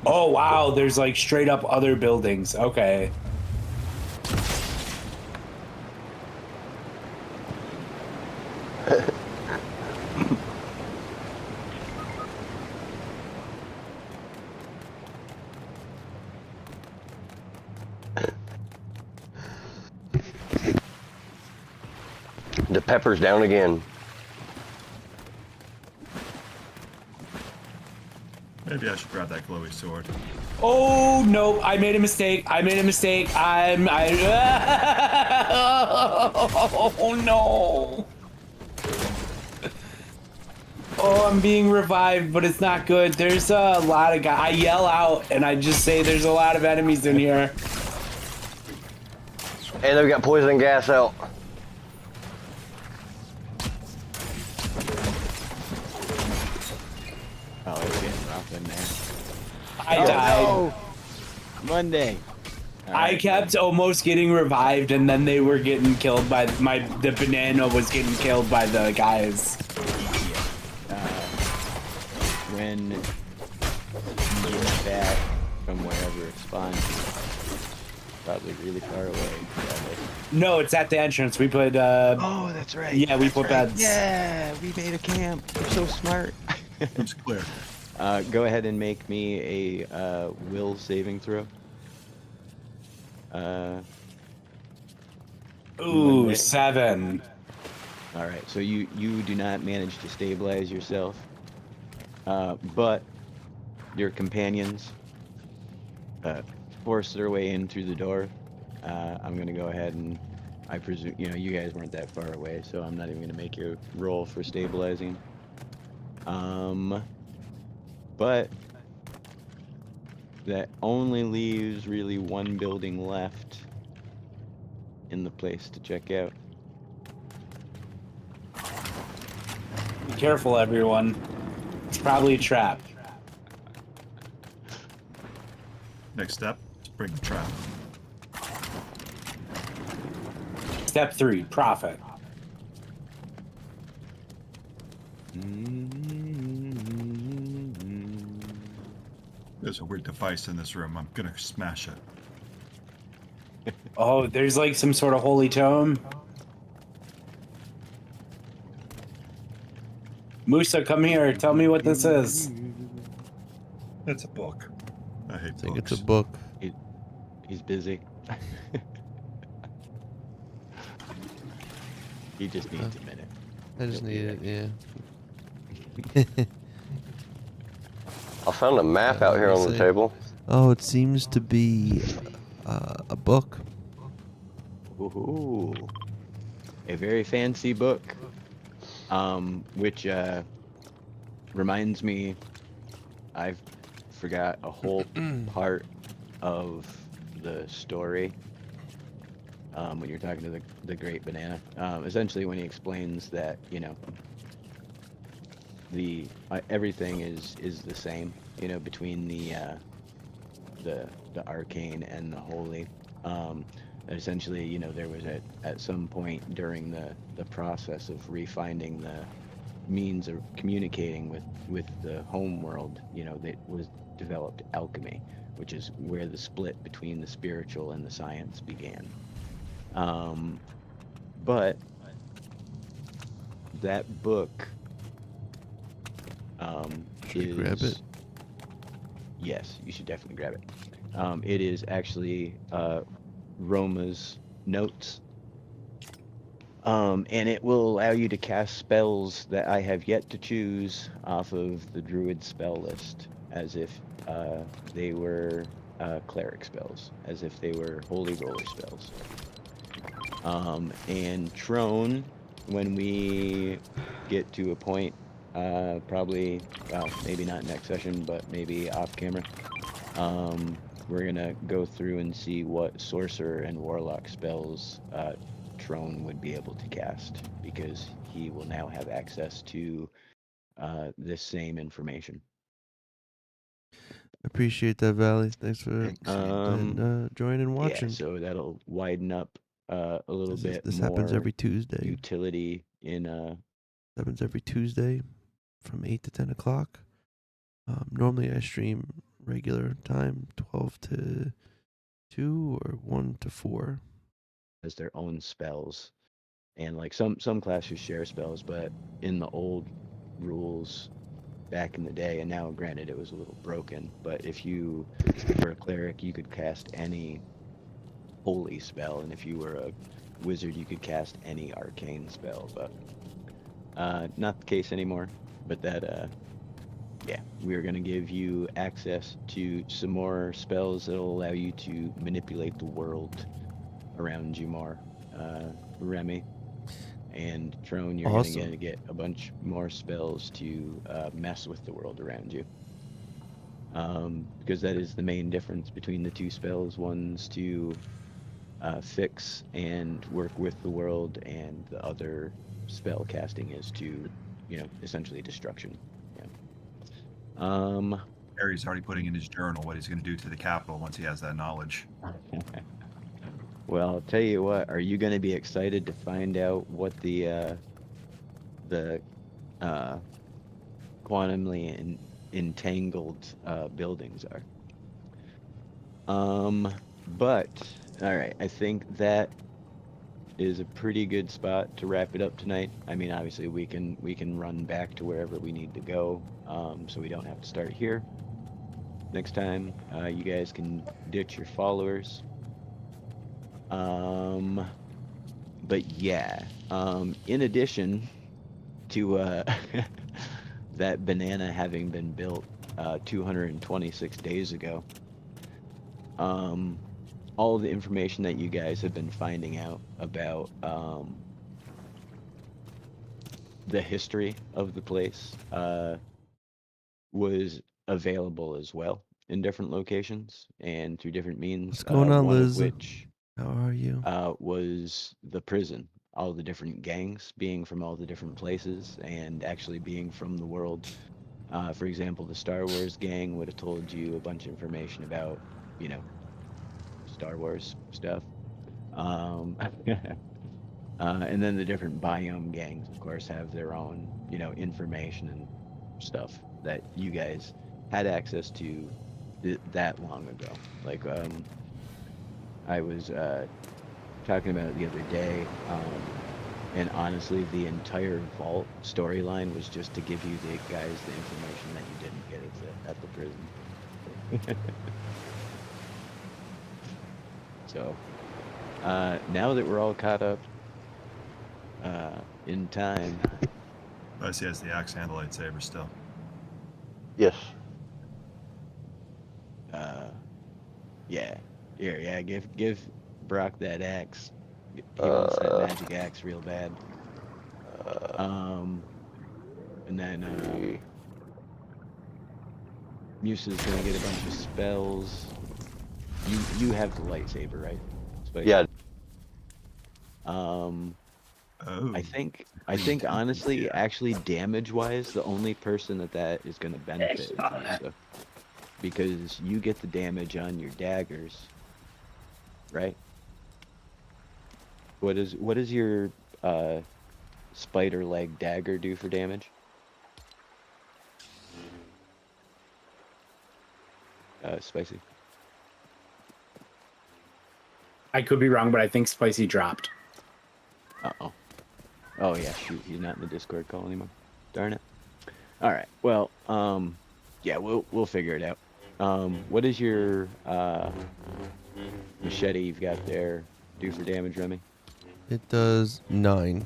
Oh wow, there's like straight up other buildings. Okay. The pepper's down again. Maybe I should grab that glowy sword. Oh no, I made a mistake. I made a mistake. Oh no. Oh, I'm being revived, but it's not good. There's a lot of guys. I yell out and I just say there's a lot of enemies in here. And they've got poison gas out. Oh, it's getting rough in there. I Oh, died. no! Monday. All I right, kept almost getting revived, and then they were getting killed by the banana was getting killed by the guys. when you get back from wherever it spawned, probably really far away. Probably. No, it's at the entrance. We put Oh, that's right. yeah, we that's put right. beds. Yeah, we made a camp. We're so smart. It's clear. Go ahead and make me a will saving throw. Ooh, Monday. 7. All right, so you do not manage to stabilize yourself, but your companions force their way in through the door. I'm gonna go ahead and I presume you guys weren't that far away, so I'm not even gonna make you roll for stabilizing. But that only leaves really one building left in the place to check out. Be careful, everyone. It's probably a trap. Next step, let's bring the trap. Step 3, profit. There's a weird device in this room. I'm gonna smash it. Oh, there's like some sort of holy tome. Musa, come here. Tell me what this is. It's a book. I hate I think books. it's a book. He's busy. He just needs a minute. I just He'll be need it, yeah. I found a map out here on the see. table. Oh, it seems to be a book. Ooh, a very fancy book, which reminds me, I forgot a whole part of the story. When you're talking to the Great Banana, essentially when he explains that, you know, the everything is the same, you know, between the arcane and the holy. Essentially, you know, there was at some point during the process of refinding the means of communicating with the home world, you know, that was developed alchemy, which is where the split between the spiritual and the science began. But that book Should we grab it? Yes, you should definitely grab it. It is actually Roma's notes. And it will allow you to cast spells that I have yet to choose off of the druid spell list, as if they were cleric spells, as if they were holy roller spells. And Trone, when we get to a point, probably, well, maybe not next session, but maybe off camera, we're gonna go through and see what sorcerer and warlock spells Trone would be able to cast, because he will now have access to this same information. Appreciate that, Valley. Thanks for joining and watching. Yeah, so that'll widen up a little bit This more. happens every Tuesday. Utility in happens every Tuesday from 8 to 10 o'clock. Normally I stream regular time, 12 to 2 or 1 to 4. As their own spells, and like some classes share spells, but in the old rules back in the day, and now granted it was a little broken, but if you were a cleric, you could cast any holy spell, and if you were a wizard, you could cast any arcane spell, but not the case anymore. But that yeah, we're going to give you access to some more spells that'll allow you to manipulate the world around you more. Remy and Trone, you're Awesome. going to get a bunch more spells to mess with the world around you. Because that is the main difference between the two spells. One's to fix and work with the world, and the other spell casting is to, you know, essentially destruction. Yeah. Harry's already putting in his journal what he's going to do to the Capitol once he has that knowledge. Well, I'll tell you what. Are you going to be excited to find out what the quantumly entangled buildings are? But all right, I think that is a pretty good spot to wrap it up tonight. I mean, obviously we can run back to wherever we need to go, so we don't have to start here. Next time, you guys can ditch your followers. But yeah, in addition to that banana having been built 226 days ago, all the information that you guys have been finding out about the history of the place was available as well in different locations and through different means. What's going on, one Liz? Of which how are you? Was the prison. All the different gangs being from all the different places and actually being from the world. For example, the Star Wars gang would have told you a bunch of information about, you know, Star Wars stuff. And then the different biome gangs, of course, have their own, you know, information and stuff that you guys had access to that long ago. Like, I was talking about it the other day, and honestly, the entire Vault storyline was just to give you the guys the information that you didn't get at the prison. So, now that we're all caught up in time. Odyssey has the axe and the lightsaber still. Yes. Yeah. Here, yeah, give Brock that axe. He wants that magic axe real bad. And then Musa's gonna get a bunch of spells. You have the lightsaber, right? Spicy? Yeah. Oh. I think honestly, actually, damage-wise, the only person that is going to benefit is Musa, because you get the damage on your daggers, right? What is your spider leg dagger do for damage? Spicy. I could be wrong, but I think Spicy dropped. Uh-oh. Oh yeah, shoot, he's not in the Discord call anymore. Darn it. All right. Well, yeah, we'll figure it out. What is your machete you've got there do for damage, Remy? It does 9.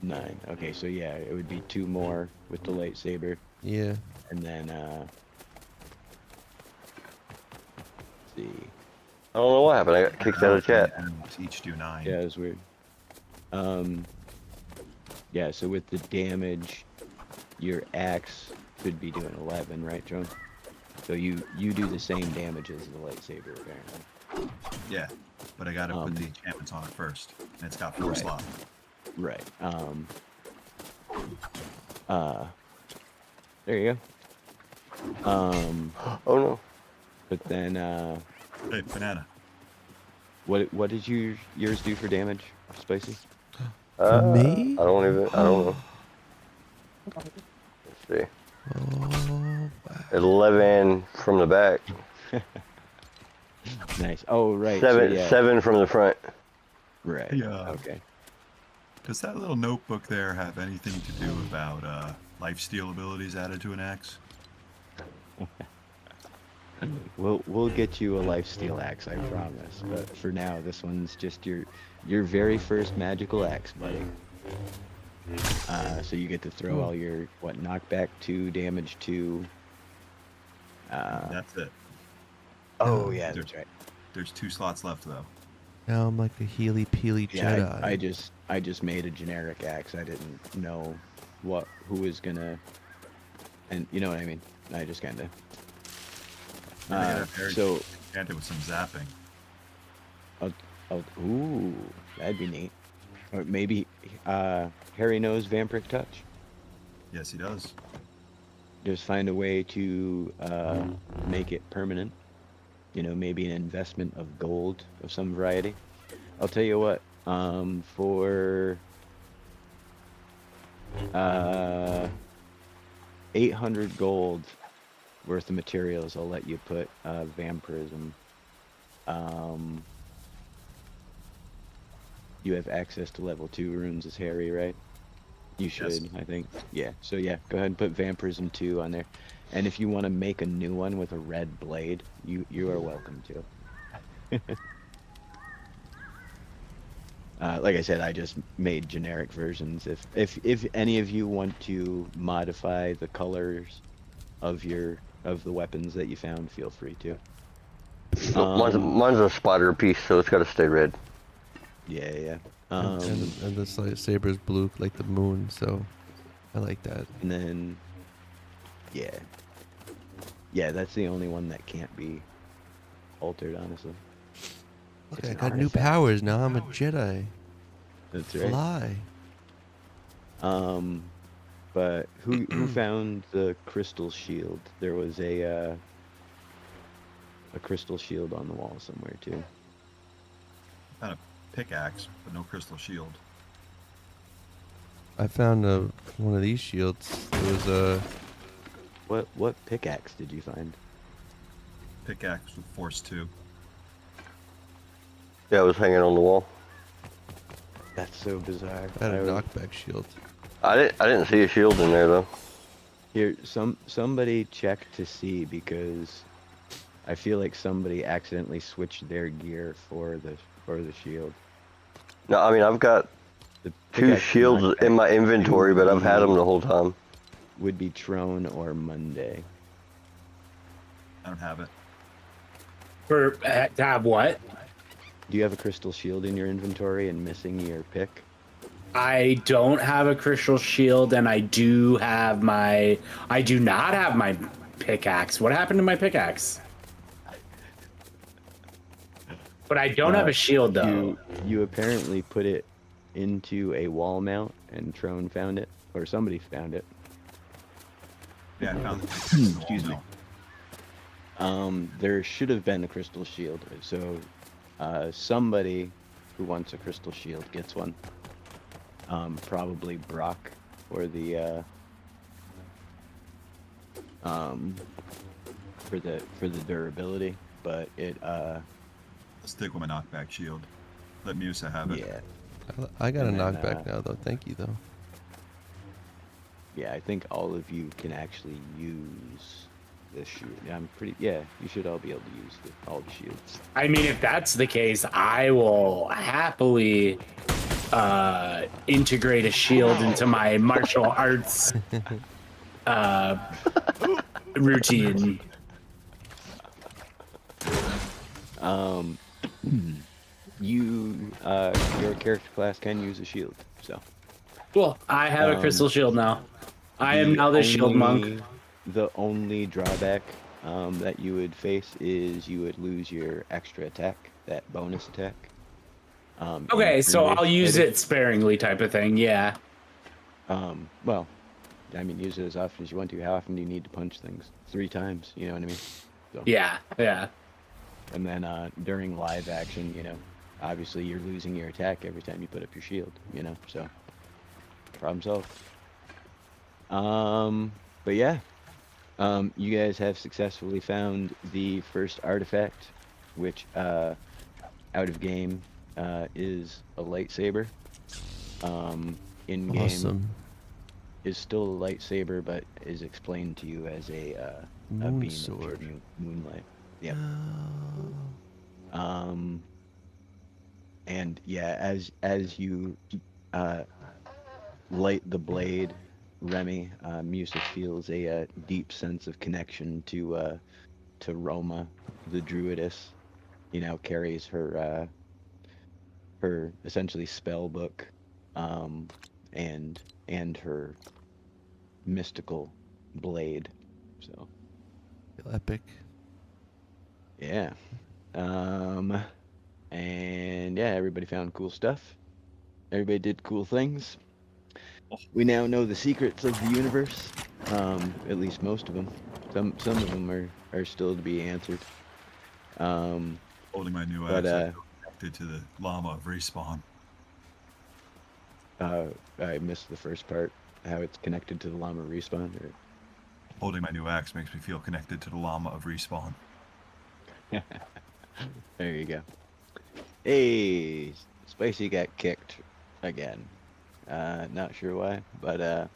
9. Okay, so yeah, it would be 2 more with the lightsaber, Yeah. and then let's see. I don't know what happened. I got kicked out of chat. Animals each do 9. Yeah, it was weird. Yeah, so with the damage, your axe should be doing 11, right, Joan? So you do the same damage as the lightsaber, apparently. Yeah, but I gotta put the enchantments on it first, and it's got 4 Right. slots. Right. There you go. Oh no. But then, Hey, banana. what did yours do for damage, Spicy? Me? I don't know. Let's see. Oh, 11 from the back. Nice. Oh, right. 7 So, yeah. 7 from the front. Right. Yeah. Okay. Does that little notebook there have anything to do about lifesteal abilities added to an axe? We'll get you a lifesteal axe, I promise. But for now, this one's just your very first magical axe, buddy. So you get to throw all your knockback 2, damage 2. That's it. Oh yeah, that's right. There's 2 slots left though. now I'm like a Healy Peely Yeah, Jedi. I just made a generic axe. I didn't know who was gonna, and you know what I mean. I just kind of. So. Enchanted with some zapping. Ooh, that'd be neat. Or maybe Harry knows Vampiric Touch. Yes, he does. Just find a way to make it permanent. You know, maybe an investment of gold of some variety. I'll tell you what. For 800 gold worth of materials, I'll let you put vampirism. You have access to level 2 runes as Harry, right? You should, Yes. I think. Yeah, so yeah, go ahead and put Vampirism 2 on there. And if you want to make a new one with a red blade, you are welcome to. Like I said, I just made generic versions. If any of you want to modify the colors of the weapons that you found, feel free to. Mine's a spider piece, so it's got to stay red. Yeah. and the lightsaber's blue like the moon, so I like that. And then, yeah, that's the only one that can't be altered, honestly. Look, It's I an got new artifact. powers now. I'm a Jedi. That's right. Fly. But who found the crystal shield? There was a crystal shield on the wall somewhere too. Found a pickaxe, but no crystal shield. I found one of these shields. It was a What pickaxe did you find? Pickaxe with Force 2. Yeah, it was hanging on the wall. That's so bizarre. I had a would- knockback shield. I didn't see a shield in there though. Here, somebody check to see, because I feel like somebody accidentally switched their gear for the shield. No, I mean I've got The 2 pickaxe shields knockback in my inventory, but I've had them the whole time. would be Trone or Monday. I don't have it. For to have what? Do you have a crystal shield in your inventory and missing your pick? I don't have a crystal shield, and I do not have my pickaxe. What happened to my pickaxe? But I don't have a shield though. You apparently put it into a wall mount, and Trone found it, or somebody found it. Yeah, I found it. Excuse me. There should have been a crystal shield, so somebody who wants a crystal shield gets one. Probably Brock, or the for the durability, but it I'll stick with my knockback shield. Let Musa have it. yeah. I got a And then, knockback now, though. Thank you, though. Yeah, I think all of you can actually use this shield. Yeah, you should all be able to use all the shields. I mean, if that's the case, I will happily integrate a shield into my martial arts routine. Your character class can use a shield, so. Cool. I have a crystal shield now. I am now the shield monk. The only drawback that you would face is you would lose your extra attack, that bonus attack. Okay, so I'll use fighting. it sparingly, type of thing. Yeah. Well, I mean, use it as often as you want to. How often do you need to punch things? 3 times, you know what I mean? So, Yeah. Yeah. and then during live action, obviously you're losing your attack every time you put up your shield, so problem solved. But yeah, you guys have successfully found the first artifact, which out of game is a lightsaber. In game Awesome. is still a lightsaber, but is explained to you as a Moon beam sword. of pure moonlight. Yep. Oh. And yeah, as you light the blade, Remy, Musa feels a deep sense of connection to Roma, the druidess. Carries her essentially spell book, and her mystical blade. So Feel epic. yeah. And yeah, everybody found cool stuff. Everybody did cool things. We now know the secrets of the universe. At least most of them. Some of them are still to be answered. Holding my new But, axe, I feel connected to the llama of respawn. I missed the first part. How it's connected to the llama respawn. Holding my new axe makes me feel connected to the llama of respawn. There you go. Hey, Spicy got kicked again. Not sure why, but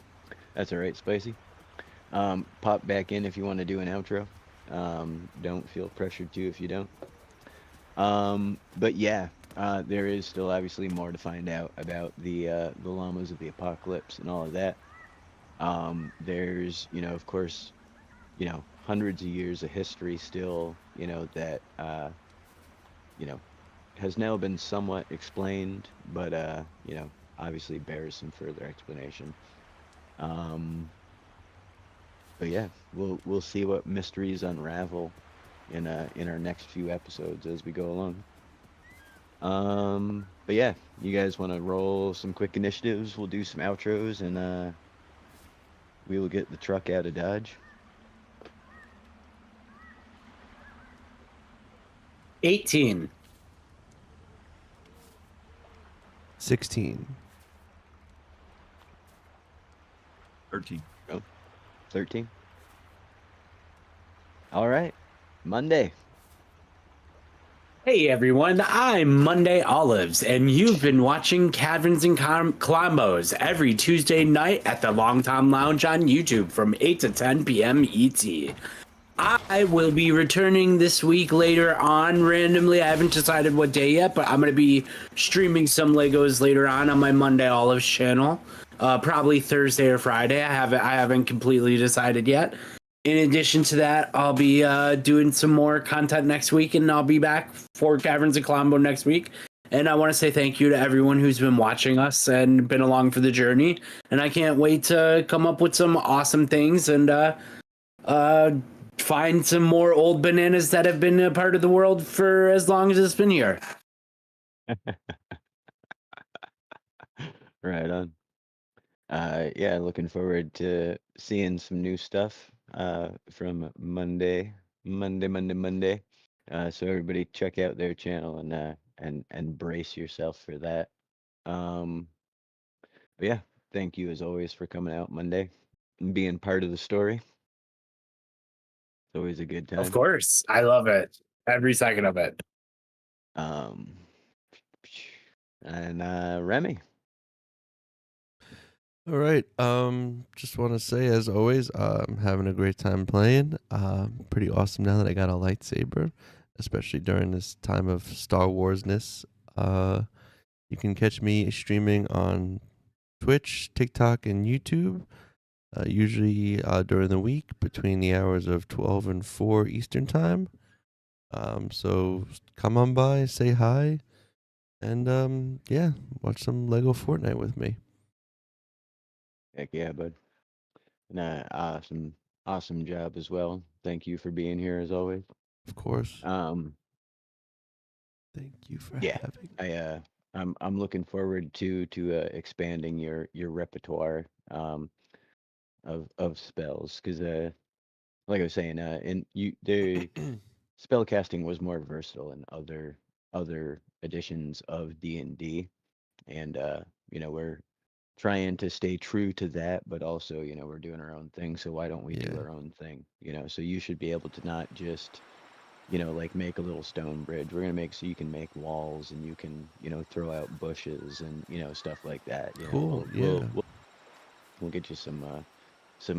that's alright, Spicy. Pop back in if you want to do an outro. Don't feel pressured to if you don't. But yeah, there is still obviously more to find out about the llamas of the apocalypse and all of that. There's, of course, hundreds of years of history still, that, has now been somewhat explained, but, obviously bears some further explanation. But yeah, we'll see what mysteries unravel in our next few episodes as we go along. But yeah, you guys want to roll some quick initiatives? We'll do some outros, and we will get the truck out of Dodge. 18. 16. 13. 13. All right, Monday. Hey everyone, I'm Monday Olives, and you've been watching Kaverns and Klombos every Tuesday night at the Long Tom Lounge on YouTube from 8 to 10 p.m. ET. I will be returning this week later on randomly. I haven't decided what day yet, but I'm going to be streaming some Legos later on my Monday Olives channel. Probably Thursday or Friday. I haven't completely decided yet. In addition to that, I'll be doing some more content next week, and I'll be back for Caverns and Colombo next week. And I want to say thank you to everyone who's been watching us and been along for the journey. And I can't wait to come up with some awesome things and find some more old bananas that have been a part of the world for as long as it's been here. Right on. Yeah, looking forward to seeing some new stuff from Monday. So everybody check out their channel and brace yourself for that. But yeah, thank you as always for coming out Monday and being part of the story. It's always a good time. Of course. I love it. Every second of it. Um, and Remy. All right. Just want to say, as always, I'm having a great time playing. Pretty awesome now that I got a lightsaber, especially during this time of Star Warsness. You can catch me streaming on Twitch, TikTok, and YouTube. Usually during the week between the hours of 12 and 4 Eastern time. So come on by, say hi, and yeah, watch some Lego Fortnite with me. Heck yeah, bud. And awesome job as well. Thank you for being here as always. Of course. Um, Thank you for yeah, having me. I'm looking forward to expanding your repertoire of spells because like I was saying the spell casting was more versatile in other editions of D&D, and we're trying to stay true to that, but also we're doing our own thing, so why don't we do Yeah. our own thing? So you should be able to not just like make a little stone bridge. We're gonna make so you can make walls and you can throw out bushes and stuff like that. Cool, We'll, yeah. we'll get you some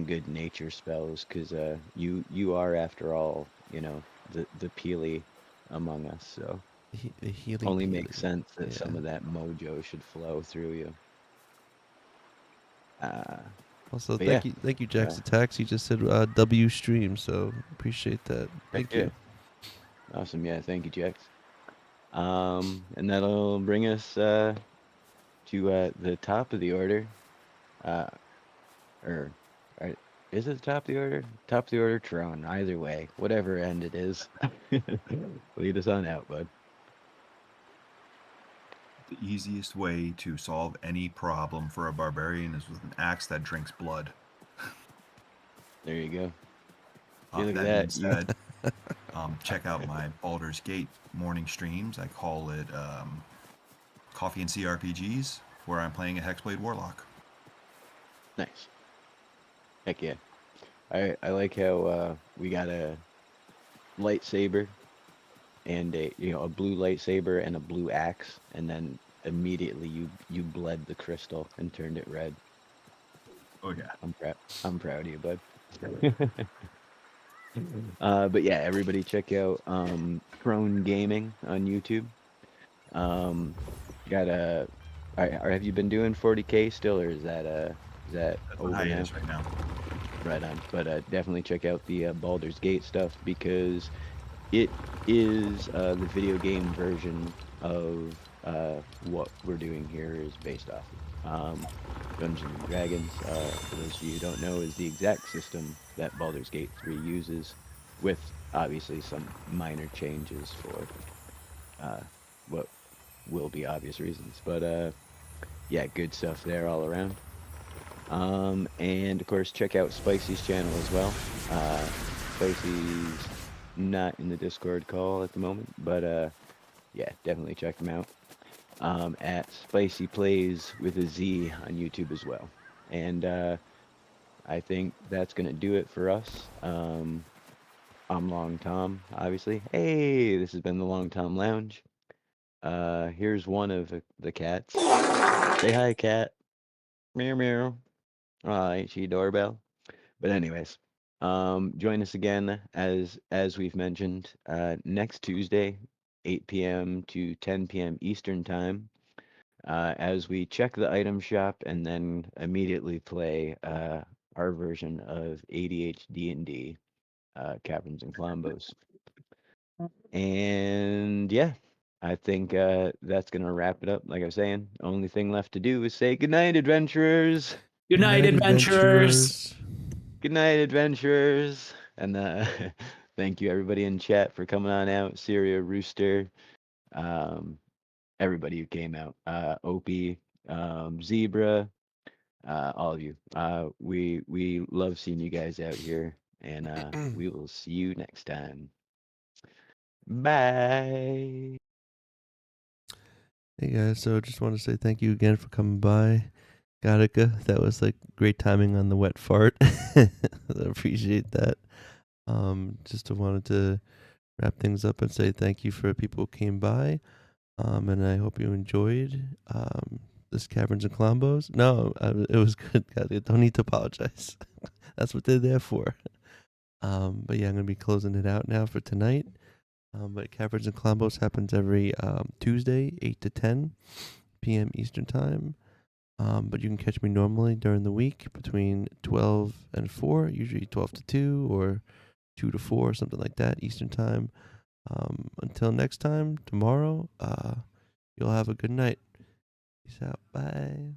good nature spells because you are, after all, the Peely among us, so The healing only Peely. makes sense that Yeah. some of that mojo should flow through you. Also, but thank you, Jack's Attacks. He just said W stream, so appreciate that. Thank you. Awesome, yeah, thank you, Jax. And that'll bring us to the top of the order. Or is it the top of the order? Top of the order, Tron. Either way, whatever end it is, lead us on out, bud. The easiest way to solve any problem for a barbarian is with an axe that drinks blood. There you go. That being said, check out my Baldur's Gate morning streams. I call it Coffee and CRPGs, where I'm playing a Hexblade Warlock. Nice. Heck yeah. I like how we got a lightsaber and a blue lightsaber and a blue axe, and then immediately you bled the crystal and turned it red. Oh yeah. I'm proud of you, bud. But yeah, everybody check out Crone Gaming on YouTube. Have you been doing 40K still, or is that over now? Right now. Right on. But definitely check out the Baldur's Gate stuff because it is the video game version of what we're doing here is based off of. Dungeons and Dragons, for those of you who don't know, is the exact system that Baldur's Gate 3 uses, with obviously some minor changes for what will be obvious reasons. But yeah, good stuff there all around. And of course, check out Spicy's channel as well. Spicy's not in the Discord call at the moment, but yeah, definitely check them out. At Spicy Plays with a Z on YouTube as well. And I think that's gonna do it for us. I'm Long Tom, obviously. Hey, this has been the Long Tom Lounge. Here's one of the cats. Say hi, cat. Meow meow. Ain't she doorbell? But anyways, join us again as we've mentioned next Tuesday, 8 p.m. to 10 p.m. Eastern time, as we check the item shop and then immediately play our version of ADHD&D, Caverns and Klombos. And yeah, I think that's gonna wrap it up. Like I was saying, only thing left to do is say goodnight, adventurers. Good night, adventurers. Good night, adventurers. And thank you everybody in chat for coming on out. Syria, Rooster, everybody who came out. Opie, Zebra, all of you. We love seeing you guys out here, and we will see you next time. Bye. Hey guys, so just want to say thank you again for coming by. Gattaca, that was like great timing on the wet fart. I appreciate that. Just wanted to wrap things up and say thank you for people who came by. And I hope you enjoyed this Caverns and Klombos. No, it was good. Gattaca, don't need to apologize. That's what they're there for. But yeah, I'm gonna be closing it out now for tonight. But Caverns and Klombos happens every Tuesday, 8 to 10 p.m. Eastern Time. But you can catch me normally during the week between 12 and 4, usually 12 to 2 or 2 to 4, something like that, Eastern Time. Until next time, tomorrow, you'll have a good night. Peace out. Bye.